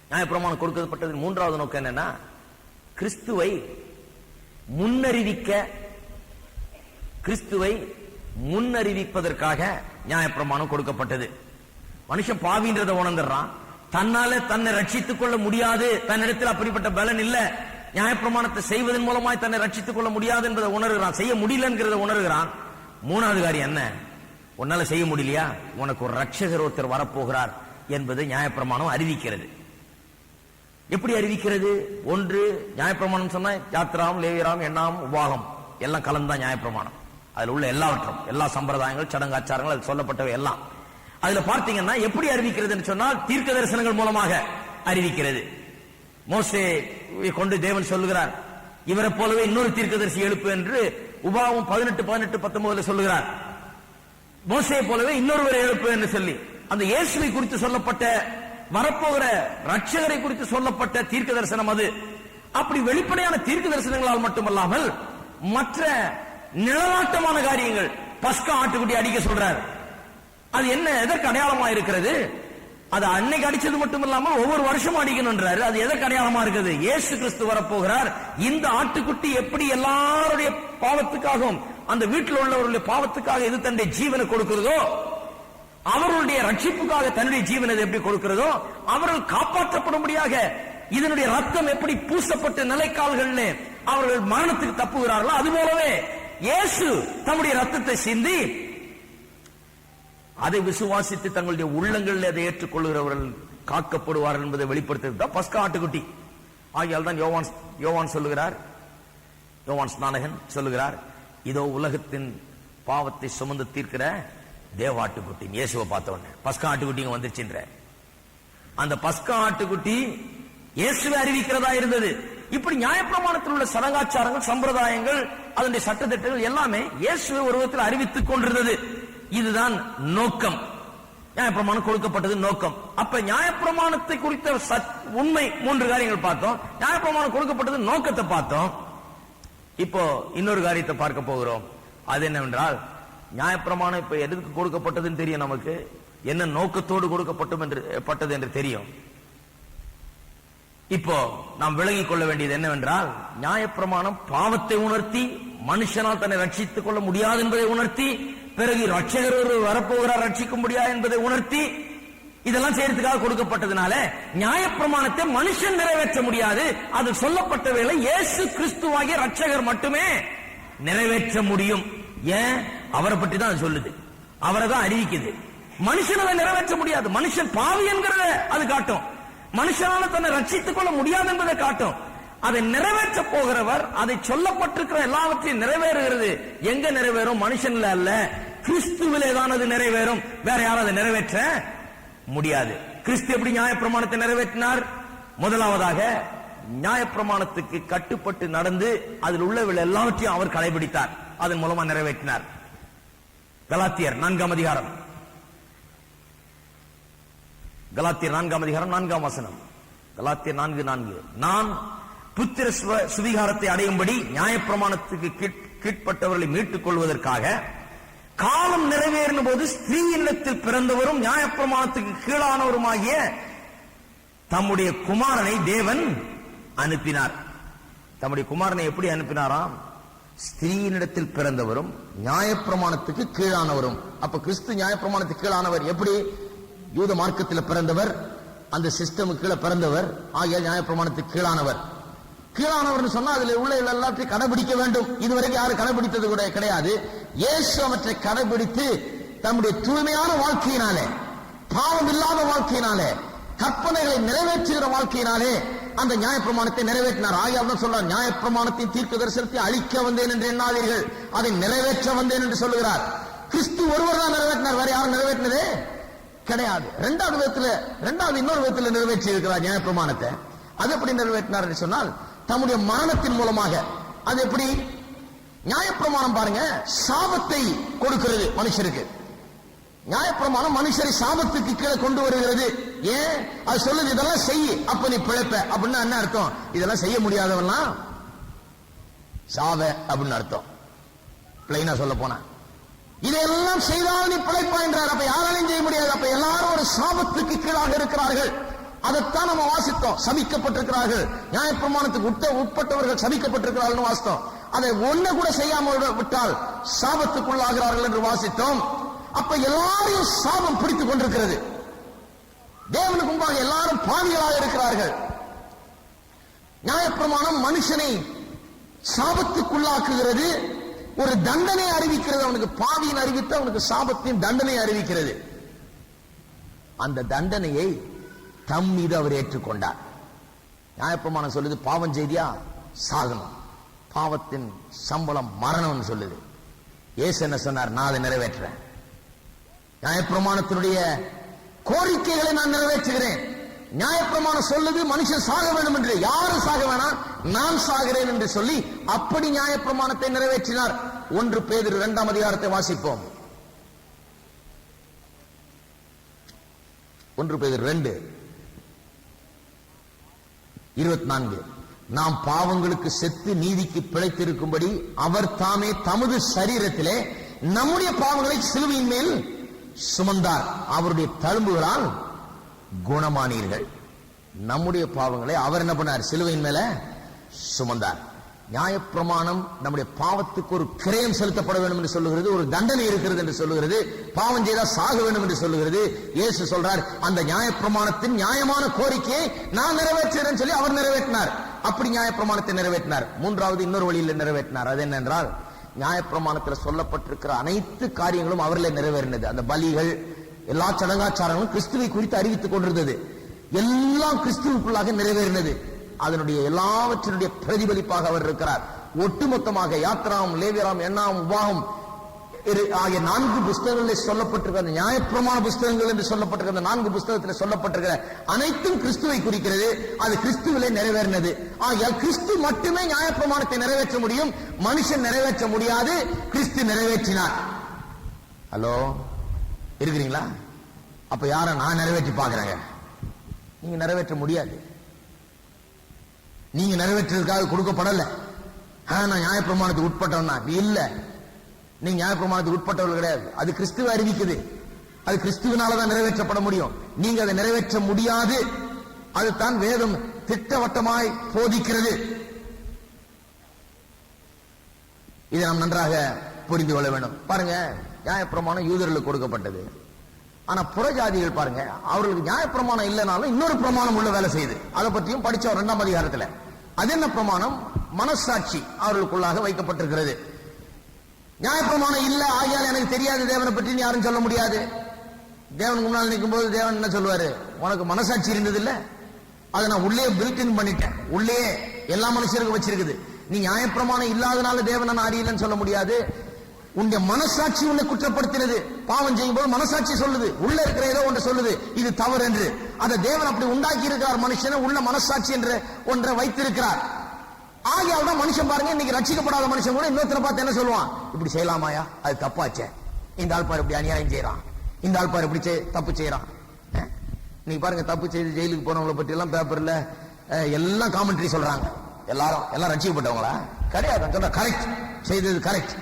நியாயப்பிரமாணம் கொடுக்கப்பட்டது மூன்றாவது நோக்கம் என்னன்னா, கிறிஸ்துவை முன்னறிவிப்பதற்காக நியாயப்பிரமாணம் கொடுக்கப்பட்டது. மனுஷன் பாவின்றதை உணர்ந்துடுறான், தன்னால தன்னை ரட்சித்துக் கொள்ள முடியாது, தன்னிடத்தில் அப்படிப்பட்ட பலன் இல்ல, நியாயப்பிரமாணத்தை செய்வதன் மூலமாய் தன்னை ரட்சித்துக் கொள்ள முடியாது என்பதை உணர்கிறான், செய்ய முடியலங்கிறத உணர்கிறான். மூணாவது காரியம் என்ன? உன்னால செய்ய முடியலையா, உனக்கு ஒரு ரட்சகர் ஒருத்தர் வரப்போகிறார் என்பதை நியாயப்பிரமாணம் அறிவிக்கிறது. எப்படி அறிவிக்கிறது? ஒன்று, நியாயப்பிரமாணம் சொன்னா யாத்திராம், லேவியராம், எண்ணாம், உபாகம் எல்லாம் கலந்தான் நியாயப்பிரமாணம். அதுல உள்ள எல்லாவற்றும், எல்லா சம்பிரதாயங்கள், சடங்காச்சாரங்கள், அது சொல்லப்பட்டவை எல்லாம் அதுல பார்த்தீங்கன்னா எப்படி அறிவிக்கிறது சொன்னால் தீர்க்க தரிசனங்கள் மூலமாக அறிவிக்கிறது. மோசே கொண்டு தேவன் சொல்லுகிறார், இவரை போலவே இன்னொரு தீர்க்கதரிசி எழுப்பு என்று உபாகம் 18:19 சொல்லுகிறார். மோசே போலவே இன்னொருவரை எழுப்பு என்று சொல்லி அந்த இயேசுவை குறித்து சொல்லப்பட்ட வரப்போகிற ரட்சகரை குறித்து சொல்லப்பட்ட தீர்க்க தரிசனம் அது. அப்படி வெளிப்படையான தீர்க்க தரிசனங்களால் மட்டுமல்லாமல் மற்ற நிழலாட்டமான காரியங்கள், பஸ்கா ஆட்டுக்குட்டி அடிக்க சொல்றார். அது என்ன, எதற்கு அடையாளமா இருக்கிறது? அது அன்னைக்கு அடிச்சது மட்டும் இல்லாமல் ஒவ்வொரு வருஷமும் அடிக்கணும்ன்றாரு. அது எதற்கு அடையாளமா இருக்குது? இயேசு கிறிஸ்து வரப்போகிறார். இந்த ஆட்டுக்குட்டி எப்படி எல்லாருடைய பாவத்துக்காகவும் அந்த வீட்டில் உள்ளவர்களுடைய பாவத்துக்காக இது தன்னுடைய ஜீவனை கொடுக்கிறதோ, அவர்களுடைய ரட்சிப்புக்காக தன்னுடைய ஜீவனை எப்படி கொடுக்கிறதோ, அவர்கள் காப்பாற்றப்படும்படியாக இதனுடைய ரத்தம் எப்படி பூசப்பட்ட நிலைக்கால்களில் அவர்கள் மரணத்துக்கு தப்புகிறார்களோ, அதுபோலவே இயேசு தம்முடைய ரத்தத்தை சிந்தி அதை விசுவாசித்து தங்களுடைய உள்ளங்களில் அதை ஏற்றுக்கொள்கிறவர்கள் காக்கப்படுவார்கள் என்பதை வெளிப்படுத்துறது தான் பஸ்கா ஆட்டுக்குட்டி. ஆகையால் தான் யோவான் சொல்லுகிறார், யோவான் ஸ்நானகன் சொல்லுகிறார், இதோ உலகத்தின் பாவத்தை சுமந்து தீர்க்கிற தேவாட்டுக்குட்டி. இயேசுவை பார்த்த உடனே பஸ்கா ஆட்டுக்குட்டிங்க வந்துருச்சுன்ற அந்த பஸ்கா ஆட்டுக்குட்டி இயேசுவை அறிவிக்கிறதா இருந்தது. இப்படி நியாயப்பிரமாணத்தில் உள்ள சடங்காச்சாரங்கள், சம்பிரதாயங்கள், அதனுடைய சட்டத்திட்டங்கள் எல்லாமே இயேசுவை ஒரு விதத்தில் அறிவித்துக் கொண்டிருந்தது. இதுதான் நோக்கம். நியாயப்பிரமாணம் கொடுக்கப்பட்டது நோக்கம். அப்ப நியாயப்பிரமாணத்தை குறித்த உண்மை 3 காரியங்கள் பார்த்தோம். நியாயப்பிரமாணம் கொடுக்கப்பட்டது நோக்கத்தை பார்த்தோம். இப்போ இன்னொரு காரியத்தை பார்க்க போகிறோம். அது என்னவென்றால், நியாயப்பிரமாணம் இப்ப எதுக்கு கொடுக்கப்பட்டதுன்னு தெரியும், நமக்கு என்ன நோக்கத்தோடு கொடுக்கப்பட்டது என்று தெரியும். இப்போ நாம் விளங்கிக் கொள்ள வேண்டியது என்னவென்றால், நியாயப்பிரமாணம் பாவத்தை உணர்த்தி மனுஷனால் தன்னை ரட்சித்துக் கொள்ள முடியாது என்பதை உணர்த்தி, பிறகு ரட்சகர் வரப்போகிறார் ரட்சிக்க முடியாது என்பதை உணர்த்தி, இதெல்லாம் செய்யறதுக்காக கொடுக்கப்பட்டதுனால நியாயப்பிரமாணத்தை மனுஷன் நிறைவேற்ற முடியாது. அது சொல்லப்பட்ட வேளை இயேசு கிறிஸ்துவாகிய ரட்சகர் மட்டுமே நிறைவேற்ற முடியும். ஏன்? அவரை பற்றி தான் அது சொல்லுது, அவரை தான் அறிவிக்குது. மனுஷன் அதை நிறைவேற்ற முடியாது. மனுஷன் பாவி என்கிறத அது காட்டும், மனுஷனால தன்னை ரட்சித்துக் கொள்ள முடியாது என்பதை காட்டும். அதை நிறைவேற்ற போகிறவர், அதை சொல்லப்பட்டிருக்கிற எல்லாவற்றையும் நிறைவேறுகிறது. எங்க நிறைவேறும்? மனுஷன்ல அல்ல, கிறிஸ்துவிலே தான் அது நிறைவேறும். வேற யாரும் அதை நிறைவேற்ற முடியாது. கிறிஸ்து எப்படி நியாயப்பிரமாணத்தை நிறைவேற்றினார்? முதலாவதாக நியாயப்பிரமாணத்துக்கு கட்டுப்பட்டு நடந்து அதில் உள்ளவர்கள் எல்லாவற்றையும் அவர் கடைபிடித்தார். அதன் மூலமா நிறைவேற்றினார். கலாத்தியர் 4ஆம் அதிகாரம், கலாத்தியர் 4ஆம் அதிகாரம் 4ஆம் வசனம். கலாத்தியர் 4:4. நான் புத்திர சுவிகாரத்தை அடையும்படி நியாயப்பிரமாணத்துக்கு கீழ்ப்பட்டவர்களை மீட்டுக் கொள்வதற்காக காலம் நிறைவேறின போது ஸ்திரீயினத்தில் பிறந்தவரும் நியாயப்பிரமாணத்துக்கு கீழானவருமாகிய தம்முடைய குமாரனை தேவன் அனுப்பினார். தம்முடைய குமாரனை எப்படி அனுப்பினாராம்? ஸ்திரீயினிடத்தில் பிறந்தவரும் நியாயப்பிரமாணத்துக்கு கீழானவரும். அப்ப கிறிஸ்து நியாயப்பிரமாணத்துக்கு கீழானவர். எப்படி? யூத மார்க்கத்தில் பிறந்தவர், அந்த சிஸ்டமுக்கு கீழே பிறந்தவர், ஆகிய நியாயப்பிரமாணத்துக்கு கீழானவர். கீழானவர் சொன்னா அதுல உள்ள எல்லாத்தையும் கடைபிடிக்க வேண்டும். இதுவரைக்கும் யாரும் கடைபிடித்தது கூட கிடையாது. இயேசு அவற்றை கடைபிடித்து தம்முடைய தூய்மையான வாழ்க்கையினாலே, பாவம் இல்லாத வாழ்க்கையினாலே, கற்பனைகளை நிறைவேற்றுகிற வாழ்க்கையினாலே அந்த நியாயப்பிரமாணத்தை நிறைவேற்றினார். ஆகியார் சொல்றார், நியாயப்பிரமாணத்தின் தீர்க்க தரிசனத்தை அழிக்க வந்தேன் என்று எண்ணாதீர்கள், அதை நிறைவேற்ற வந்தேன் என்று சொல்லுகிறார். கிறிஸ்து ஒருவர் தான் நிறைவேற்றினார், வேற யாரும் நிறைவேற்றினதே கிடையாது. இன்னொரு விதத்தில் நிறைவேற்றி இருக்கிறார் நியாயப்பிரமாணத்தை. அது எப்படி நிறைவேற்றினார் என்று சொன்னால் தம்முடைய மரணத்தின் மூலமாக. அது எப்படி? நியாயப்பிரமாணம் பாருங்க, சாபத்தை கொடுக்கிறது மனுஷருக்கு. நியாயப்பிரமாணம் மனுஷரை சாபத்துக்கு கீழே கொண்டு வருகிறது. ஏன்? அது சொல்லுது, இதெல்லாம் செய்ய, அப்ப நீ பிழைப்ப. அப்படின்னு என்ன அர்த்தம்? இதெல்லாம் செய்ய முடியாதவெல்லாம் சாவ அப்படின்னு அர்த்தம். பிளைனா சொல்ல போனா இதையெல்லாம் செய்தால் நீ பிழைப்பா என்றார். அப்ப யாராலையும் செய்ய முடியாது. அப்ப எல்லாரும் ஒரு சாபத்துக்கு கீழாக இருக்கிறார்கள். அதைத்தான் நம்ம வாசித்தோம். சபிக்கப்பட்டிருக்கிறார்கள், நியாயப்பிரமாணத்துக்கு உட்பட்டவர்கள் சபிக்கப்பட்டிருக்கிறார்கள் வாசித்தோம். அதை ஒண்ணு கூட செய்யாமல் விட்டால் சாபத்துக்குள்ளாகிறார்கள் என்று வாசித்தோம். அப்ப எல்லாரையும் சாபம் பிடித்துக் கொண்டிருக்கிறது. தேவனுக்கு முன்பாக எல்லாரும் பாவிகளாக இருக்கிறார்கள். நியாயப்பிரமாணம் மனுஷனை சாபத்துக்குள்ளாக்குகிறது, ஒரு தண்டனை அறிவிக்கிறது. அவனுக்கு பாவியின் அறிவித்து அவனுக்கு சாபத்தின் தண்டனை அறிவிக்கிறது. அந்த தண்டனையை தம் மீது அவர் ஏற்றுக்கொண்டார். நியாயப்பிரமாணம் சொல்லுது, பாவம் செய்தியா சாகணும், பாவத்தின் சம்பளம் மரணம் சொல்லுது. இயேசு என்ன சொன்னார்? நான் அதை நிறைவேற்றுறேன். நியாயப்பிரமாணத்தினுடைய கோரிக்கைகளை நான் நிறைவேற்றுகிறேன். நியாயப்பிரமாணம் சொல்லுது மனுஷன் சாக வேண்டும் என்று. யாரும் சாக வேணாம், நான் சாகிறேன் என்று சொல்லி அப்படி நியாயப்பிரமாணத்தை நிறைவேற்றினார். 1 பேதுரு 2ஆம் அதிகாரத்தை வாசிப்போம். 1 பேதுரு 2:24. நாம் பாவங்களுக்கு செத்து நீதிக்கு பிழைத்திருக்கும்படி அவர் தாமே தமது சரீரத்திலே நம்முடைய பாவங்களை சிலுவையின் மேல் சுமந்தார், அவருடைய தழும்புகளால் குணமானீர்கள். நம்முடைய பாவங்களை அவர் என்ன பண்ணார்? சிலுவையின் மேல சுமந்தார். நியாயப்பிரமாணம் நம்முடைய பாவத்துக்கு ஒரு கிரயம் செலுத்தப்பட வேண்டும் என்று சொல்லுகிறது, ஒரு தண்டனை இருக்கிறது என்று சொல்லுகிறது, பாவம் செய்தால் சாக வேண்டும் என்று சொல்லுகிறது. இயேசு சொல்றார், அந்த நியாயப்பிரமாணத்தின் நியாயமான கோரிக்கையை நான் நிறைவேற்றுகிறேன் சொல்லி அவர் நிறைவேற்றினார். அப்படி நியாயப்பிரமாணத்தை நிறைவேற்றினார். 3வது இன்னொரு வழியில் நிறைவேற்றினார். அது என்னென்றால், நியாயப்பிரமாணத்தில் சொல்லப்பட்டிருக்கிற அனைத்து காரியங்களும் அவர்களே நிறைவேறினது. அந்த பலிகள், எல்லா சடங்காச்சாரங்களும் கிறிஸ்துவை குறித்து அறிவித்துக் கொண்டிருந்தது. எல்லாம் கிறிஸ்துவுக்குள்ளாக நிறைவேறினது. அதனுடைய எல்லாவற்றினுடைய பிரதிபலிப்பாக அவர் இருக்கிறார். ஒட்டுமொத்தமாக யாத்ராம், லேவியராம், எண்ணாம், உபாகம் ஆகிய 4 புஸ்தகங்களில் சொல்லப்பட்டிருக்கிற நியாயப்பிரமாண புஸ்தகங்கள் என்று சொல்லப்பட்டிருக்கிற 4 புஸ்தகத்தில் சொல்லப்பட்டிருக்கிற அனைத்தும் கிறிஸ்துவை குறிக்கிறது. அது கிறிஸ்துவிலே நிறைவேறினது. ஆகியால் கிறிஸ்து மட்டுமே நியாயப்பிரமாணத்தை நிறைவேற்ற முடியும், மனுஷன் நிறைவேற்ற முடியாது. கிறிஸ்து நிறைவேற்றினார். ஹலோ, இருக்கிறீங்களா? அப்ப யார நான் நிறைவேற்றி பார்க்கிறேங்க? நீங்க நிறைவேற்ற முடியாது. நீங்க நிறைவேற்றுறதுக்காக கொடுக்கப்படல. நான் நியாயப்பிரமாணத்துக்கு உட்பட்டவனா? இல்ல, நீங்க நியாயப்பிரமாணத்துக்கு உட்பட்டவர்கள் கிடையாது. அது கிறிஸ்துவை அறிவிக்குது. அது கிறிஸ்துவினாலதான் நிறைவேற்றப்பட முடியும். நீங்க அதை நிறைவேற்ற முடியாது. அதுதான் வேதம் திட்டவட்டமாய் போதிக்கிறது. இதை நாம் நன்றாக புரிந்து கொள்ள வேண்டும். பாருங்க, நியாயப்பிரமாணம் யூதர்களுக்கு கொடுக்கப்பட்டது. ஆனா புறஜாதிகள் பாருங்க, அவர்களுக்கு நியாயப்பிரமாணம் இல்லைனாலும் இன்னொரு பிரமாணம் உள்ள வேலை செய்யுது. அதை பற்றியும் படிச்சோம் 2ஆம் அதிகாரத்தில். அது என்ன பிரமாணம்? மனசாட்சி அவர்களுக்குள்ளாக வைக்கப்பட்டிருக்கிறது. நியாயப்பிரமாணம் இல்ல, ஆகியால் எனக்கு தெரியாது தேவனை பற்றி யாரும் சொல்ல முடியாது. தேவனுக்கு முன்னால் நிற்கும் போது தேவன் என்ன சொல்லுவாரு? உனக்கு மனசாட்சி இருந்தது இல்ல, அதை நான் உள்ளே பில்ட் பண்ணிட்டேன். உள்ளே எல்லா மனுஷருக்கும் வச்சிருக்குது. நீ நியாயப்பிரமாணம் இல்லாதனால தேவனை நான் அறியலன்னு சொல்ல முடியாது. உன்னுடைய மனசாட்சி உன்னை குற்றப்படுத்தினது. பாவம் செய்யும் போது மனசாட்சி சொல்லுது, உள்ள இருக்கிற ஏதோ ஒன்று சொல்லுது இது தவறு என்று. அதை தேவன் அப்படி உண்டாக்கி இருக்கிறார். மனுஷனை உள்ள மனசாட்சி என்று ஒன்றை வைத்திருக்கிறார். ஆகையால் தான் மனுஷன் பாருங்க, இன்னைக்கு ரட்சிக்கப்படாத மனுஷன் கூட இன்னொருத்தரை பார்த்து என்ன சொல்லுவான், இப்படி செய்யலாமாயா, அது தப்பாச்சே, இந்த ஆள் பாரு இப்படி அநியாயம் செய்யறான், இந்த ஆள் பாரு இப்படி தப்பு செய்யறான். நீங்க பாருங்க, தப்பு செய்து ஜெயிலுக்கு போனவங்களை பற்றி எல்லாம் பேப்பர்ல எல்லாம் காமெண்ட்ரி சொல்றாங்க. எல்லாம் ரட்சிக்கப்பட்டவங்களா கிடையாது. சொல்ற கரெக்ட் செய்தது கரெக்ட்,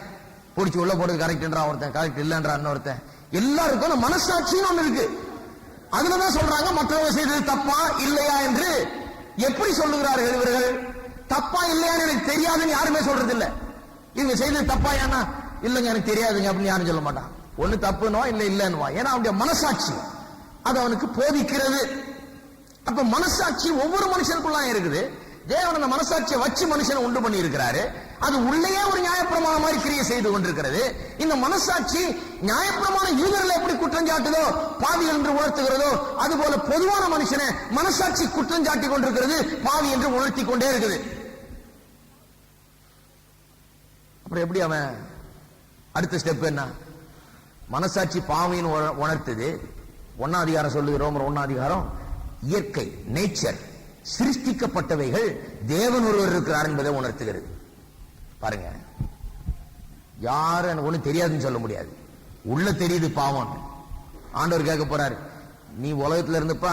பிடிச்சி உள்ள போடுறது கரெக்ட்ன்றான் ஒருத்தன், கரெக்ட் இல்லன்றான் இன்னொருத்தன். எல்லாருக்கும் மனசாட்சின்னு ஒண்ணு இருக்கு. அதுலதான் சொல்றாங்க மற்றவங்க செய்தது தப்பா இல்லையா என்று. எப்படி சொல்லுகிறார்கள் இவர்கள்? தப்பா இல்லையான்னு எனக்கு தெரியாதுன்னு யாருமே சொல்றது இல்ல. இவங்க செய்தது தப்பா ஏன்னா இல்லங்க எனக்கு தெரியாதுங்க அப்படின்னு யாரும் சொல்ல மாட்டான். ஒண்ணு தப்புனோ இல்ல இல்லன்னுவா. ஏன்னா அவனுடைய மனசாட்சி அது அவனுக்கு போதிக்கிறது. அப்ப மனசாட்சி ஒவ்வொரு மனுஷனுக்குள்ள இருக்குது. தேவன் அந்த மனசாட்சியை வச்சு மனுஷனை உண்டு பண்ணி இருக்கிறாரு. அது உள்ளேயே ஒரு நியாயப்பிரமாணம் மாதிரி கிரியை செய்து கொண்டிருக்கிறது. இந்த மனசாட்சி நியாயப்பிரமாண யூதர்களை எப்படி குற்றஞ்சாட்டுதோ, பாவிகள் என்று உணர்த்துகிறதோ, அதுபோல பொதுவான மனுஷனை மனசாட்சி குற்றஞ்சாட்டி கொண்டிருக்கிறது, பாவி என்று உணர்த்தி கொண்டே இருக்குது. அப்புறம் எப்படி அவன் அடுத்த ஸ்டெப் என்ன? மனசாட்சி பாவின்னு உணர்த்துது. 1ஆம் அதிகாரம் சொல்லுது, ரோமர் 1ஆம் அதிகாரம், இயற்கை நேச்சர் சிருஷ்டிக்கப்பட்டவைகள் தேவன் ஒருவர் இருக்கிறார் என்பதை உணர்த்துகிறது. பாருங்க, யாரும் எனக்கு ஒண்ணு தெரியாதுன்னு சொல்ல முடியாது. உள்ள தெரியுது பாவம். ஆண்டவர் கேட்க போறாரு, நீ உலகத்துல இருந்தப்ப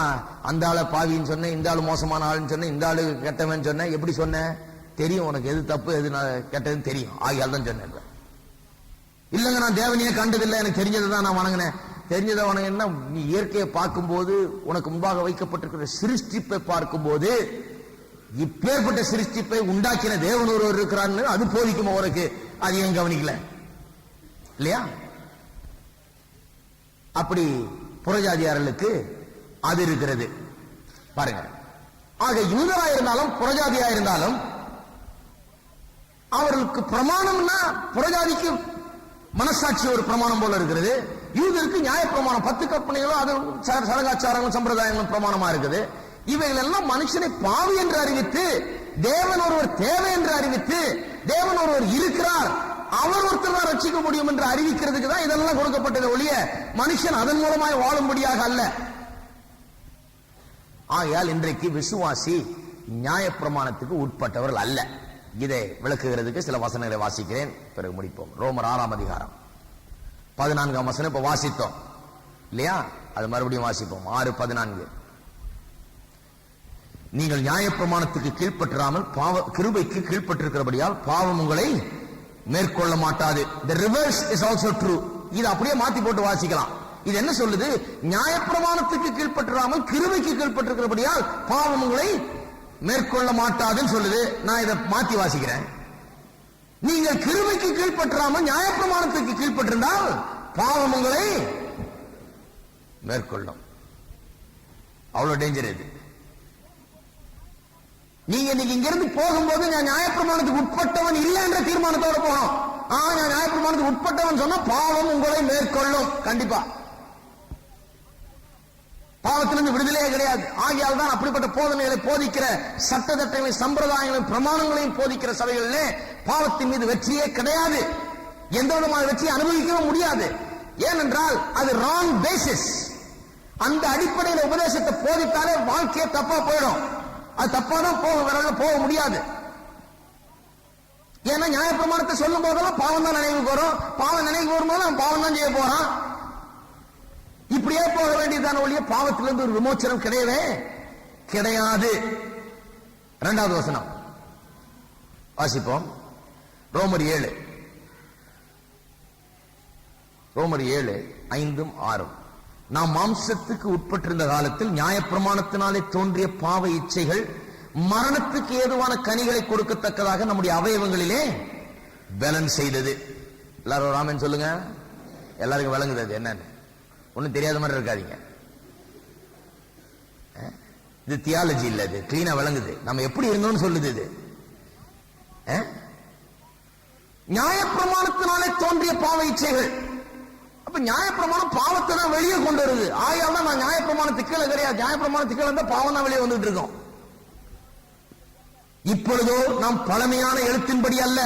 அந்த ஆளை பாவின்னு சொன்ன, இந்த ஆளு மோசமான ஆளுன்னு சொன்ன, இந்த ஆளு கெட்டவன் சொன்ன, எப்படி சொன்ன? தெரியும் உனக்கு எது தப்பு எது கெட்டதுன்னு தெரியும், ஆகியால் தான் சொன்னேன். இல்லங்க நான் தேவனையே கண்டதில்லை, எனக்கு தெரிஞ்சதை தான் நான் வணங்கினேன். தெரிஞ்சதை வணங்கினா நீ இயற்கையை பார்க்கும்போது, உனக்கு முன்பாக வைக்கப்பட்டிருக்கிற சிருஷ்டிப்பை பார்க்கும்போது, இப்பேற்பட்ட சிருஷ்டிப்பை உண்டாக்கின தேவன் ஒருவர் இருக்கிறான்னு அது போதிக்குமா உனக்கு? அது ஏன் கவனிக்கல இல்லையா? அப்படி புறஜாதியார்களுக்கு அது இருக்கிறது. பாருங்க, ஆக யூதரா இருந்தாலும் புறஜாதியா இருந்தாலும் அவர்களுக்கு பிரமாணம்னா புறஜாதிக்கு மனசாட்சி ஒரு பிரமாணம் போல இருக்கிறது. யூதருக்கு நியாய பிரமாணம் 10 கற்பனைகளும் அது சடங்காச்சாரங்களும் சம்பிரதாயங்களும் பிரமாணமா இருக்குது. இவைகள் எல்லாம் மனுஷனை பாவி என்று அறிவித்து, தேவன் ஒருவர் தேவை என்று அறிவித்து, தேவன் ஒருவர் இருக்கிறார், அவர் ஒருத்தர் தான் ரட்சிக்க முடியும் என்று அறிவிக்கிறதுக்கு தான் இதெல்லாம் கொடுக்கப்பட்டது ஒழிய மனுஷன் அதன் மூலமாய் வாழும்படியாக அல்ல. ஆகையால் இன்றைக்கு விசுவாசி நியாயப்பிரமாணத்துக்கு உட்பட்டவர்கள் அல்ல. இதை விளக்குகிறதுக்கு சில வசனங்களை வாசிக்கிறேன், பிறகு முடிப்போம். ரோமர் 6ஆம் அதிகாரம் 14ஆம் வசனம் இப்ப வாசித்தோம் இல்லையா? அது மறுபடியும் வாசிப்போம். 6:14. நீங்கள் நியாயப்பிரமாணத்துக்கு கீழ்ப்பற்றாமல் கிருபைக்கு கீழ்ப்பட்டிருக்கிறபடியால் பாவம் உங்களை மேற்கொள்ள மாட்டாது. The reverse is also true. இது அப்படியே மாத்தி போட்டு வாசிக்கலாம். இது என்ன சொல்லுது? நியாயப்பிரமாணத்துக்கு கீழ்ப்பற்றாமல் கிருபைக்கு கீழ்ப்பட்டிருக்கிறபடியால் பாவம் உங்களை மேற்கொள்ள மாட்டாதுன்னு சொல்லுது. நான் இதை மாத்தி வாசிக்கிறேன். நீங்கள் கிருபைக்கு கீழ்ப்பற்றாமல் நியாயப்பிரமாணத்துக்கு கீழ்ப்பட்டிருந்தால் பாவம் உங்களை மேற்கொள்ளும். அவ்வளவு டேஞ்சர் இது. நீங்க இன்னைக்கு இங்கிருந்து போகும்போது நான் நியாயப்பிரமாணத்துக்கு உட்பட்டவன் இல்லை என்ற தீர்மானத்தோட போகணும். நான் நியாயப்பிரமாணத்துக்கு உட்பட்டவன் சொன்னா பாவம் உங்களை மேற்கொள்ளும். கண்டிப்பா பாவத்திலிருந்து விடுதலையே கிடையாது. ஆகியால் தான் அப்படிப்பட்ட போதனைகளை போதிக்கிற சட்டத்திட்டங்களை சம்பிரதாயங்களையும் பிரமாணங்களையும் போதிக்கிற சபைகளிலே பாவத்தின் மீது வெற்றியே கிடையாது. எந்த விதமான வெற்றியை அனுபவிக்கவும் முடியாது. ஏனென்றால் அது ராங் பேசிஸ். அந்த அடிப்படையில் உபதேசத்தை போதித்தாலே வாழ்க்கையை தப்பா போயிடும். அது தப்பா தான் போக முடியாது. ஏன்னா நியாயப்பிரமாணத்தை சொல்லும் போதெல்லாம் பாவம் தான் நினைவுக்கு வரும். பாவம் நினைவுக்கு வரும்போது அவன் பாவம் தான் செய்ய போறான். இப்படியே போக வேண்டியதான ஒழிய பாவத்திலிருந்து ஒரு விமோச்சனம் கிடையவே கிடையாது. 2வது வசனம் வாசிப்போம். ரோமர் 7:5-6. நாம் மாம்சத்துக்கு உட்பட்டிருந்த காலத்தில் நியாயப்பிரமாணத்தினாலே தோன்றிய பாவ இச்சைகள் மரணத்துக்கு ஏதுவான கனிகளை கொடுக்கத்தக்கதாக நம்முடைய அவயவங்களிலே பலன் செய்தது. எல்லாரும் ராமன் சொல்லுங்க. எல்லாருக்கும் விளங்குது அது என்னன்னு. ஒன்னும் தெரியாத மாதிரி இருக்காதீங்க. இது தியாலஜி இல்ல, இது கிளீனா விளங்குது. நம்ம எப்படி இருந்தோம்னு சொல்லுது. இது நியாயப்பிரமாணத்தினாலே தோன்றிய பாவ இச்சைகள். அப்ப நியாயப்பிரமாணம் பாவத்தை தான் வெளியே கொண்டு வருது. ஆயால் தான் நான் நியாயப்பிரமாணத்துக்கு கீழே கிடையாது. நியாயப்பிரமாணத்துக்கு கீழே இருந்தா பாவம் தான் வெளியே வந்துட்டு இருக்கோம். இப்பொழுதோ நாம் பழமையான எழுத்தின்படி அல்ல.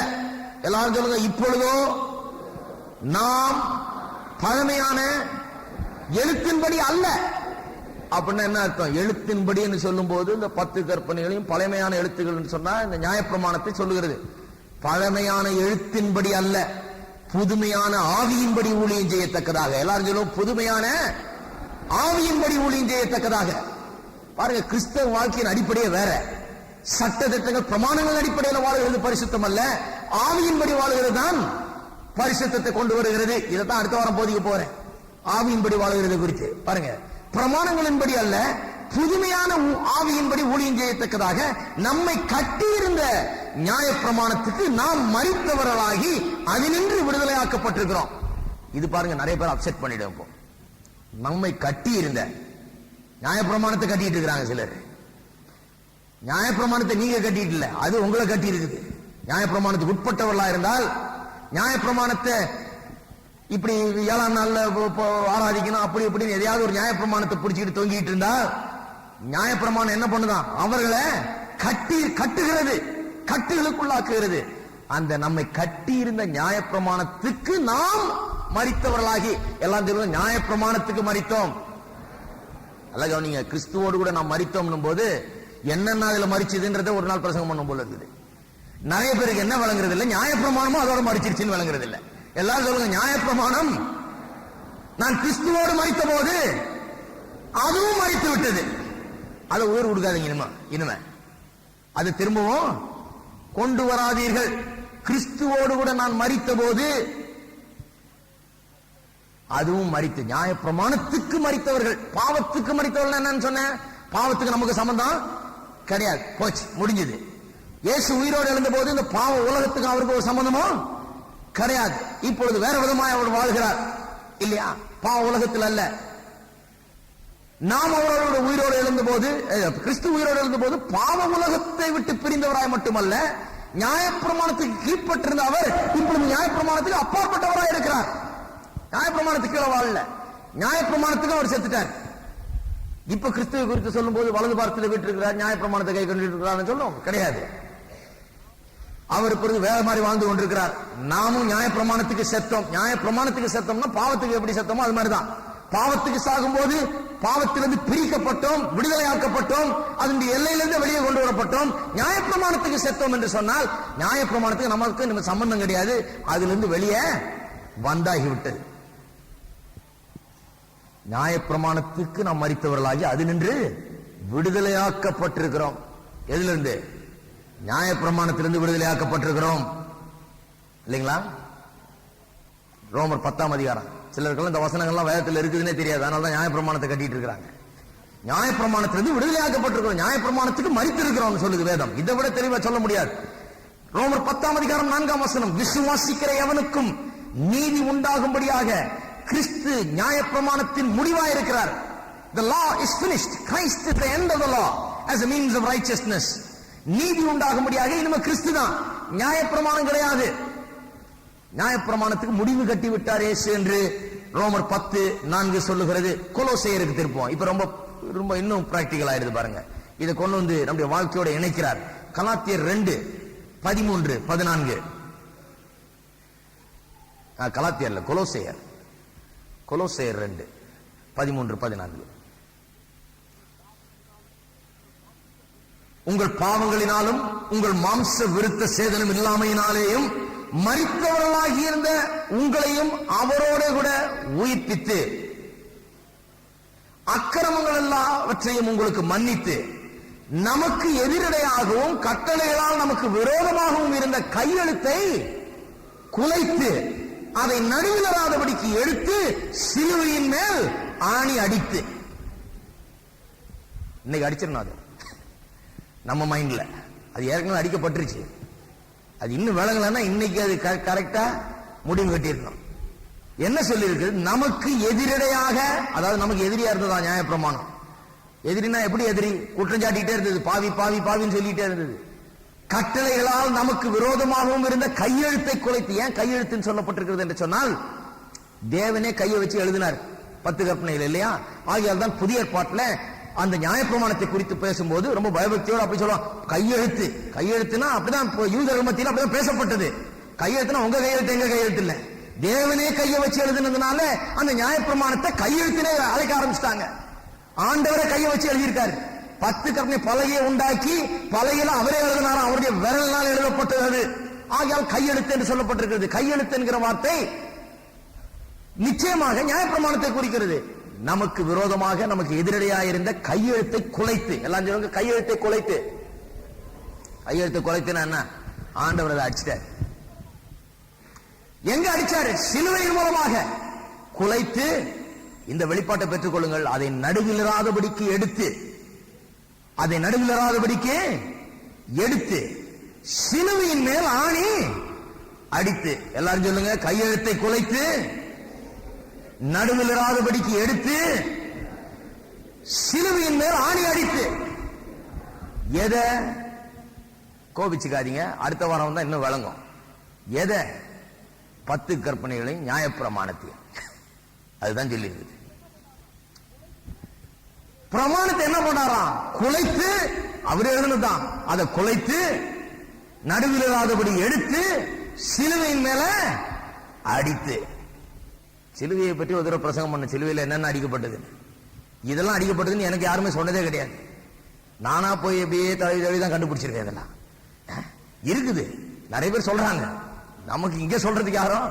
எல்லாரும் சொல்லுங்க, இப்பொழுதோ நாம் பழமையான எழுத்தின்படி அல்ல. அப்படின்னா என்ன அர்த்தம்? எழுத்தின்படி என்று சொல்லும் போது இந்த 10 கற்பனைகளையும் பழமையான எழுத்துக்கள் சொன்னா இந்த நியாயப்பிரமாணத்தை சொல்லுகிறது. பழமையான எழுத்தின்படி அல்ல, புதுமையான ஆவியின்படி ஊழியம் செய்யத்தக்கதாக. எல்லாரும் சொல்லுவோம், புதுமையான ஆவியின்படி ஊழியம் செய்யத்தக்கதாக. பாருங்க, கிறிஸ்தவ வாழ்க்கையின் அடிப்படையே வேற. சட்ட திட்டங்கள் பிரமாணங்கள் அடிப்படையில் வாழுகிறது பரிசுத்தம் அல்ல, ஆவியின்படி வாழுகிறது தான் பரிசுத்தத்தை கொண்டு வருகிறது. இதைத்தான் அடுத்த வாரம் போதிக்க போறேன், ஆவியின்படி வாழுகிறது குறித்து. பாருங்க, பிரமாணங்களின்படி அல்ல, புதுமையான ஆவியின்படி ஊழியம் செய்யத்தக்கதாக நம்மை கட்டியிருந்த நியாய பிரமாணத்துக்கு நாம் மரித்தவர்களாகி அதினின்று விடுதலையாக்கப்பட்டிருக்கிறோம். இது பாருங்க, நிறைய பேர் அப்செட் பண்ணிடும். இப்போ நம்மை கட்டி இருந்த நியாயப்பிரமாணத்தை கட்டிட்டு இருக்கிறாங்க சிலர். நியாயப்பிரமாணத்தை நீங்க கட்டிட்டு இல்ல, அது உங்களை கட்டி இருக்குது. நியாயப்பிரமாணத்துக்கு உட்பட்டவர்களா இருந்தால் நியாயப்பிரமாணத்தை இப்படி 7ஆம் நாள்ல ஆராதிக்கணும் அப்படி இப்படின்னு எதையாவது ஒரு நியாயப்பிரமாணத்தை பிடிச்சிட்டு தொங்கிட்டு இருந்தா நியாயப்பிரமாணம் என்ன பண்ணுதான்? அவர்களை கட்டுகிறது, கட்டுகளுக்குள்ளாக்குகிறது. அந்த நம்மை கட்டி இருந்த நியாயப்பிரமாணத்துக்கு நாம் மரித்தவர்களாகி, எல்லாம் தெரியும், நியாயப்பிரமாணத்துக்கு மரித்தோம். அல்ல கவனிங்க, கிறிஸ்துவோடு கூட நாம் மரித்தோம் போது என்னென்ன அதுல மரிச்சதுன்றத ஒரு நாள் பிரசங்கம் பண்ணும் போல இருக்குது. நிறைய பேருக்கு என்ன வழங்குறது இல்லை, நியாயப்பிரமாணமும் அதோட மரிச்சிருச்சுன்னு வழங்குறது இல்லை. எல்லாரும் சொல்லுங்க, நியாயப்பிரமாணம் நான் கிறிஸ்துவோடு மரித்த போது அதுவும் மரித்து விட்டது. அதை உயிர் கொடுக்காதீங்க இனிமே. அது திரும்பவும் கொண்டு வராதீர்கள். கிறிஸ்துவோடு கூட நான் மரித்த போது அதுவும் மரித்து. நியாயப்பிரமாணத்துக்கு மரித்தவர்கள், பாவத்துக்கு மரித்தவர்கள் என்னன்னு சொன்னேன்? பாவத்துக்கு நமக்கு சம்பந்தம் கிடையாது, போச்சு, முடிஞ்சது. இயேசு உயிரோடு எழுந்த போது இந்த பாவ உலகத்துக்கு அவருக்கு ஒரு சம்பந்தமோ கிடையாது. இப்பொழுது வேற விதமாய் அவர் வாழ்கிறார் இல்லையா? பாவ உலகத்தில் அல்ல. நாம் அவரோட உயிரோடு எழுந்த போது, கிறிஸ்து உயிரோடு எழுந்த போது பாவ உலகத்தை விட்டு பிரிந்தவராய் மட்டுமல்ல, நியாயப்பிரமாணத்துக்கு கீழ்பட்டிருந்த அவர் இப்பொழுது நியாயப்பிரமாணத்துக்கு அப்பாற்பட்டவராய் இருக்கிறார். நியாயப்பிரமாணத்துக்கு கீழே வாழல, நியாயப்பிரமாணத்துக்கு அவர் செத்துட்டார். இப்ப கிறிஸ்துவ குறித்து சொல்லும் போது வலது பார்த்துல விட்டு இருக்கிறார், நியாயப்பிரமாணத்தை கை கொண்டு இருக்கிறார் சொல்லும் கிடையாது. அவர் பிறகு வேற மாதிரி வாழ்ந்து கொண்டிருக்கிறார். நாமும் நியாயப்பிரமாணத்துக்கு செத்தோம். நியாயப்பிரமாணத்துக்கு செத்தோம்னா பாவத்துக்கு எப்படி செத்தோமோ அது மாதிரிதான். பாவத்துக்கு சாகும் போது பாவத்திலிருந்து பிரிக்கப்பட்டோம், விடுதலையாக்கப்பட்டோம், அதனுடைய எல்லையிலிருந்து வெளியே கொண்டு வரப்பட்டோம். நியாயப்பிரமாணத்துக்கு செத்தோம் என்று சொன்னால் நியாயப்பிரமாணத்துக்கு நமக்கு சம்பந்தம் கிடையாது, அதிலிருந்து வெளியே வந்தாகிவிட்டது. நியாயப்பிரமாணத்துக்கு நாம் மரித்தவர்களாகி அது நின்று விடுதலையாக்கப்பட்டிருக்கிறோம். எதிலிருந்து? நியாயப்பிரமாணத்திலிருந்து விடுதலையாக்கப்பட்டிருக்கிறோம் இல்லைங்களா? ரோமர் 10ஆம் அதிகாரம். சிலருக்கெல்லாம் இந்த வசனங்கள்லாம் வேதத்தில் இருக்குதுன்னே தெரியாது, அதனால தான் நியாயப்பிரமாணத்தை கட்டிட்டு இருக்கிறாங்க. நியாயப்பிரமாணத்திலிருந்து விடுதலையாக்கப்பட்டிருக்கிறோம், நியாயப்பிரமாணத்துக்கு மரித்திருக்கிறோம் சொல்லுது வேதம். இதை விட தெளிவா சொல்ல முடியாது. ரோமர் 10ஆம் அதிகாரம் 4ஆம் வசனம், விசுவாசிக்கிற எவனுக்கும் நீதி உண்டாகும்படியாக கிறிஸ்து நியாயப்பிரமாணத்தின் முடிவாயிருக்கிறார். The law is finished. Christ is the end of the law as a means of righteousness. நீதி உண்டாகும்படியாக இனிமே கிறிஸ்து தான், நியாயப்பிரமாணம் கிடையாது. நியாயப்பிரமாணத்துக்கு முடிவு கட்டி விட்டார் இயேசு என்று ரோமர் 10:4 சொல்லுகிறது. கொலோசையருக்கு திருப்போம். இப்ப ரொம்ப ரொம்ப இன்னும் பிராக்டிகல் ஆயிடுது பாருங்க. இதை கொண்டு வந்து நம்முடைய வாழ்க்கையோட இணைக்கிறார். கலாத்தியர் 2:13-14. கலாத்தியர்ல கொலோசையர் 2:13-14. உங்கள் பாவங்களினாலும் உங்கள் மாம்ச விருத்த சேதனம் இல்லாமையினாலேயும் மரித்தவர்களாகி இருந்த உங்களையும் அவரோட கூட உயிர்ப்பித்து அக்கிரமங்கள் எல்லாவற்றையும் உங்களுக்கு மன்னித்து நமக்கு எதிரடையாகவும் கட்டளைகளால் நமக்கு விரோதமாகவும் இருந்த கையெழுத்தை குலைத்து அதை நடுவிலராதபடிக்கு எடுத்து சிலுவையின் மேல் ஆணி அடித்து. இன்னைக்கு அடிச்சிடணும், அது நம்ம மைண்ட்ல அது ஏற்கனவே அடிக்கப்பட்டுருச்சு. அது இன்னும் விளங்கலன்னா இன்னைக்கு அது கரெக்டா முடிவு கட்டிடணும். என்ன சொல்லி இருக்கு? நமக்கு எதிரடையாக, அதாவது நமக்கு எதிரியா இருந்ததா நியாயப்பிரமாணம். எதிரினா எப்படி எதிரி? குற்றம் சாட்டிட்டே இருந்தது, பாவி பாவி பாவின்னு சொல்லிட்டே இருந்தது. கட்டளைகளால் நமக்கு விரோதமாகவும் இருந்த கையெழுத்தை குலைத்து. ஏன் கையெழுத்துன்னு சொல்லப்பட்டிருக்கிறது என்று சொன்னால், தேவனே கையை வச்சு எழுதினார் 10 கற்பனைகள் இல்லையா? ஆகையால் தான் புதிய ஏற்பாட்டில் அந்த நியாயப்பிரமாணத்தை குறித்து பேசும்போது ரொம்ப பயபக்தியோடு அப்படி சொல்லுவான். கையெழுத்து, கையெழுத்துனா அப்படிதான் யூதர்கள் மத்தியில் அப்படிதான் பேசப்பட்டது. கையெழுத்துனா உங்க கையெழுத்து எங்க கையெழுத்து இல்ல, தேவனே கையை வச்சு எழுதுனதுனால அந்த நியாயப்பிரமாணத்தை கையெழுத்தினே அழைக்க ஆரம்பிச்சிட்டாங்க. ஆண்டவரை கையை வச்சு எழுதியிருக்காரு. 10 கற்பனை பலகையை உண்டாக்கி பலகையில அவரே எழுதினாரா, அவருடைய விரலினால் எழுதப்பட்டது. ஆகையால் கையெழுத்து என்று சொல்லப்பட்டிருக்கிறது. கையெழுத்து என்கிற வார்த்தை நிச்சயமாக நியாயப்பிரமாணத்தை குறிக்கிறது. நமக்கு விரோதமாக நமக்கு எதிரடையாக இருந்த கையெழுத்தை குலைத்து, எல்லாம் சொல்லுங்க கையெழுத்தை குலைத்து. கையெழுத்தை குலைத்துனா என்ன? ஆண்டவர் அதை அடிச்சிட்டார். எங்க அடிச்சாரு? சிலுவையின் மூலமாக குலைத்து இந்த வெளிப்பாட்டை பெற்றுக் கொள்ளுங்கள். அதை நடுவிலராதபடிக்கு எடுத்து, அதை நடுவிலராதபடிக்கு எடுத்து சிலுவையின் மேல் ஆணி அடித்து. எல்லாரும் சொல்லுங்க கையெழுத்தை குலைத்து நடுவிலராதபடிக்கு எடுத்து சிலுவையின் மேல் ஆணி அடித்து. எதை? கோபிச்சுக்காதீங்க, அடுத்த வாரம் தான் இன்னும் விளங்கும். எதை? 10 கற்பனைகளையும் நியாயப்பிரமாணத்தையும். அதுதான் சொல்லி இருக்குது. பிரமாணத்தை என்ன பண்ணாராம்? குலைத்து, அவர் எழுதுனதுதான், அதை குலைத்து நடுவிலராதபடி எடுத்து சிலுவையின் மேல அடித்து. சிலுவையை பற்றி ஒரு தடவை பிரசங்கம் பண்ண, சிலுவையில் என்னென்ன அடிக்கப்பட்டது, இதெல்லாம் அடிக்கப்பட்டதுன்னு எனக்கு யாருமே சொன்னதே கிடையாது. நானா போய் எப்படியே தழுவி தான் கண்டுபிடிச்சிருக்கேன். இதெல்லாம் இருக்குது, நிறைய பேர் சொல்றாங்க. நமக்கு இங்க சொல்றதுக்கு யாரும்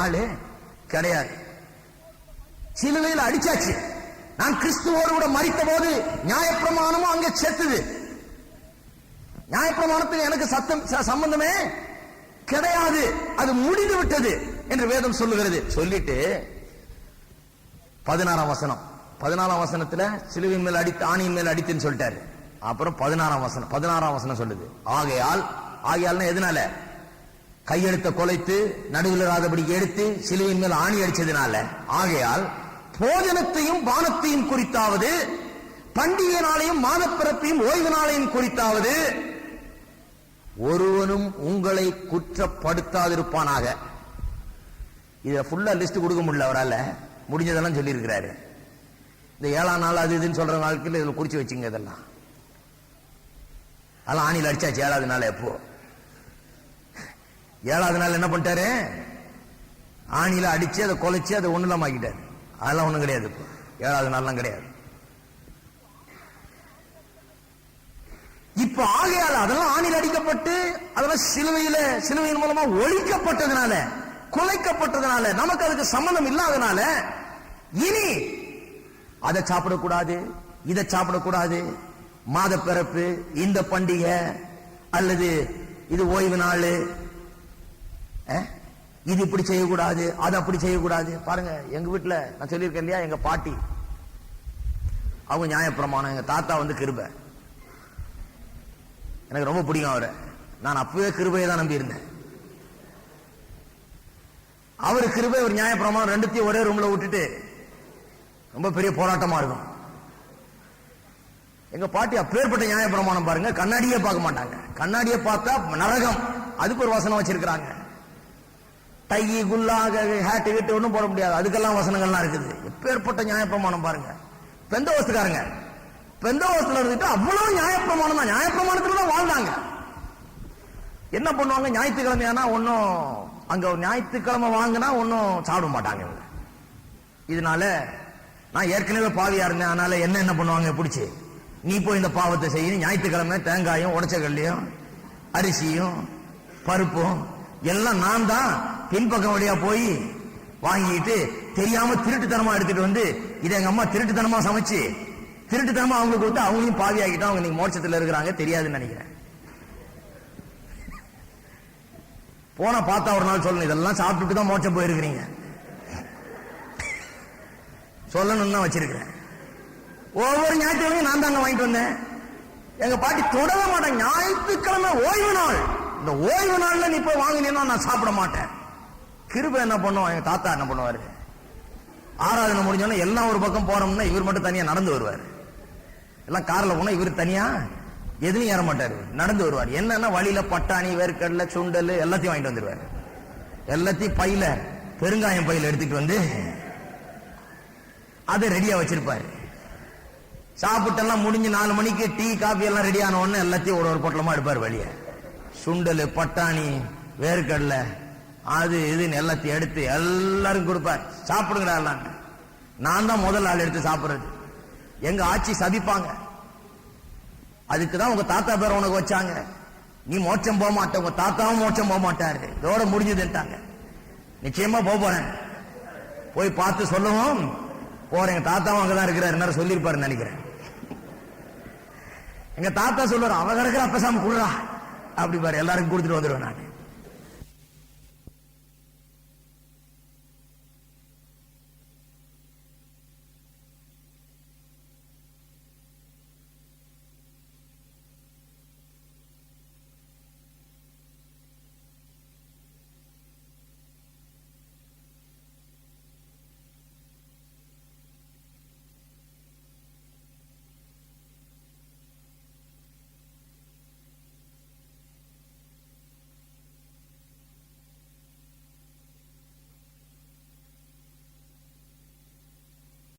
ஆளு கிடையாது. சிலுவையில் அடிச்சாச்சு. நான் கிறிஸ்துவோடு கூட மரித்த போது நியாயப்பிரமாணமும் அங்க செத்துது. நியாயப்பிரமாணத்துக்கு எனக்கு சம்பந்தமே கிடையாது, அது முடிந்து விட்டது என்று வேதம் சொல்லுகிறது. சொல்லிட்டு 16ஆம் வசனம், 14ஆம் வசனத்துல சிலுவையின் மேல் அடித்து, ஆணியின் மேல் அடித்துன்னு சொல்லிட்டாரு. அப்புறம் 16ஆம் வசனம் சொல்லுது, ஆகையால் எதனால? கையெழுத்த கொலைத்து நடுவிலராதபடி எடுத்து சிலுவையின் மேல் ஆணி அடிச்சதுனால. ஆகையால் போஜனத்தையும் பானத்தையும் குறித்தாவது, பண்டிகை நாளையும் மாதப்பிறப்பையும் ஓய்வு நாளையும் குறித்தாவது ஒருவனும் உங்களை குற்றப்படுத்தாதிருப்பானாக. இத ஃபுல்லா லிஸ்ட் கொடுக்க முடியல அவரால், முடிஞ்சதெல்லாம் சொல்லி இருக்கிறாரு. இந்த 7ஆம் நாள் அது இதுன்னு சொல்ற நாட்கள் இதுல குறிச்சு வச்சுங்க. இதெல்லாம் அதெல்லாம் ஆணியில் அடிச்சாச்சு. 7வது நாள் எப்போ? 7வது நாள் என்ன பண்ணிட்டாரு? ஆணியில அடிச்சு அதை கொலைச்சு அதை ஒண்ணுலாம் ஆக்கிட்டாரு. அதெல்லாம் ஒண்ணும் கிடையாது. இப்போ 7வது நாள்லாம் கிடையாது. இப்ப ஆகையால அதெல்லாம் ஆணில் அடிக்கப்பட்டு அதெல்லாம் சிலுவையின் மூலமா ஒழிக்கப்பட்டதுனால, குலைக்கப்பட்டதுனால, நமக்கு அதுக்கு சம்பந்தம் இல்லாதனால இனி அதை சாப்பிடக்கூடாது, இதை சாப்பிடக்கூடாது, மாத பிறப்பு, இந்த பண்டிகை அல்லது இது ஓய்வு நாள், இது இப்படி செய்யக்கூடாது, அது அப்படி செய்யக்கூடாது. பாருங்க, எங்க வீட்டுல நான் சொல்லியிருக்கேன் இல்லையா, எங்க பாட்டி அவங்க நியாயப்பிரமாணம், எங்க தாத்தா வந்து கிருபை. எனக்கு ரொம்ப பிடிக்கும் அவரை. நான் அப்பவே கிருபையை தான் நம்பி இருந்தேன். அவரு கிருபை, ஒரு நியாயப்பிரமாணம், ரெண்டுத்தையும் ஒரே ரூம்ல விட்டுட்டு ரொம்ப பெரிய போராட்டமா இருக்கும். எங்க பாட்டி அப்பேற்பட்ட நியாயப்பிரமாணம் பாருங்க, கண்ணாடியே பார்க்க மாட்டாங்க. கண்ணாடியை பார்த்தா நரகம், அதுக்கு ஒரு வசனம் வச்சிருக்கிறாங்க. டை குல்லாக ஹேட்டு கிட்டு ஒன்றும் போட முடியாது, அதுக்கெல்லாம் வசனங்கள்லாம் இருக்குது. எப்பேற்பட்ட நியாயப்பிரமாணம் பாருங்க. பெந்தோஸ்துக்காரங்க பெந்தோஸ்துல இருந்துட்டு அவ்வளவு நியாயப்பிரமாணம் தான், நியாயப்பிரமாணத்துல தான் வாழ்ந்தாங்க. என்ன பண்ணுவாங்க? ஞாயிற்றுக்கிழமையானா ஒன்னும் அங்க ஞாயிற்றுக்கிழமை வாங்கினா ஒன்னும் சாப்பிட மாட்டாங்க. இதனால நான் ஏற்கனவே பாவியா இருந்தேன். அதனால என்ன பண்ணுவாங்க? பிடிச்சி நீ போய் இந்த பாவத்தை செய்யணும். ஞாயிற்றுக்கிழமை தேங்காயும் உடைச்சக்கல்லையும் அரிசியும் பருப்பும் எல்லாம் நான் தான் பின்பக்கம் வழியா போய் வாங்கிட்டு தெரியாம திருட்டுத்தனமா எடுத்துட்டு வந்து இதை எங்க அம்மா திருட்டுத்தனமா சமைச்சு திருட்டுத்தனமா அவங்களுக்கு கொடுத்து அவங்களையும் பாவி ஆகிட்டோம். அவங்க நீங்க மோட்சத்துல இருக்கிறாங்க, தெரியாதுன்னு நினைக்கிறேன். போன பார்த்தா ஒரு நாள் சொல்லணும், இதெல்லாம் சாப்பிட்டுட்டு தான் மோட்சம் போயிருக்கிறீங்க சொல்லணும்னு தான் வச்சிருக்கிறேன். ஒவ்வொரு ஞாயிற்றுக்கிழமையும் நான் தாங்க வாங்கிட்டு வந்தேன். எங்க பாட்டி தொடர மாட்டேன். ஞாயிற்றுக்கிழமை ஓய்வு நாள், இந்த ஓய்வு நாள்ல நீ போய் வாங்கினீங்கன்னா நான் சாப்பிட மாட்டேன். கிருபை என்ன பண்ணுவோம்? எங்க தாத்தா என்ன பண்ணுவாரு? ஆராதனை முடிஞ்சோன்னா எல்லாம் ஒரு பக்கம் போறோம்னா இவர் மட்டும் தனியா நடந்து வருவார். எல்லாம் கார்ல போனா இவர் தனியா எதுவும் ஏற மாட்டாரு, நடந்து வருவார். என்னன்னா வழியில பட்டாணி, வேர்க்கடலை, சுண்டல் எல்லாத்தையும் வாங்கிட்டு வந்துருவாரு. எல்லாத்தையும் பையில, பெருங்காயம் பையில எடுத்துட்டு வந்து அதை ரெடியா வச்சிருப்பாரு. சாப்பிட்டெல்லாம் முடிஞ்சு 4 மணிக்கு டீ காபி எல்லாம் ரெடி ஆன உடனே எல்லாத்தையும் ஒரு பொட்டலமா எடுப்பார் வெளியே. சுண்டல், பட்டாணி, வேர்க்கடலை, அது இதுன்னு எல்லாத்தையும் எடுத்து எல்லாரும் கொடுப்பார். சாப்பிடுங்கடா எல்லாம். நான் தான் முதல் ஆள் எடுத்து சாப்பிடுறது. எங்க ஆட்சி சபிப்பாங்க. அதுக்குதான் உங்க தாத்தா பேர் உனக்கு வச்சாங்க, நீ மோட்சம் போக மாட்ட, உங்க தாத்தாவும் மோட்சம் போக மாட்டாரு, இதோட முடிஞ்சதுட்டாங்க. நிச்சயமா போறேன், போய் பார்த்து சொல்லவும் போறேன். எங்க தாத்தாவும் அங்கதான் இருக்கிறாரு, என்ன சொல்லிருப்பாருன்னு நினைக்கிறேன். எங்க தாத்தா சொல்லுவார், அவ கிடக்குற அப்பசாமி குடுறா அப்படி பாரு, எல்லாருக்கும் கொடுத்துட்டு வந்துடுவேன் நான்.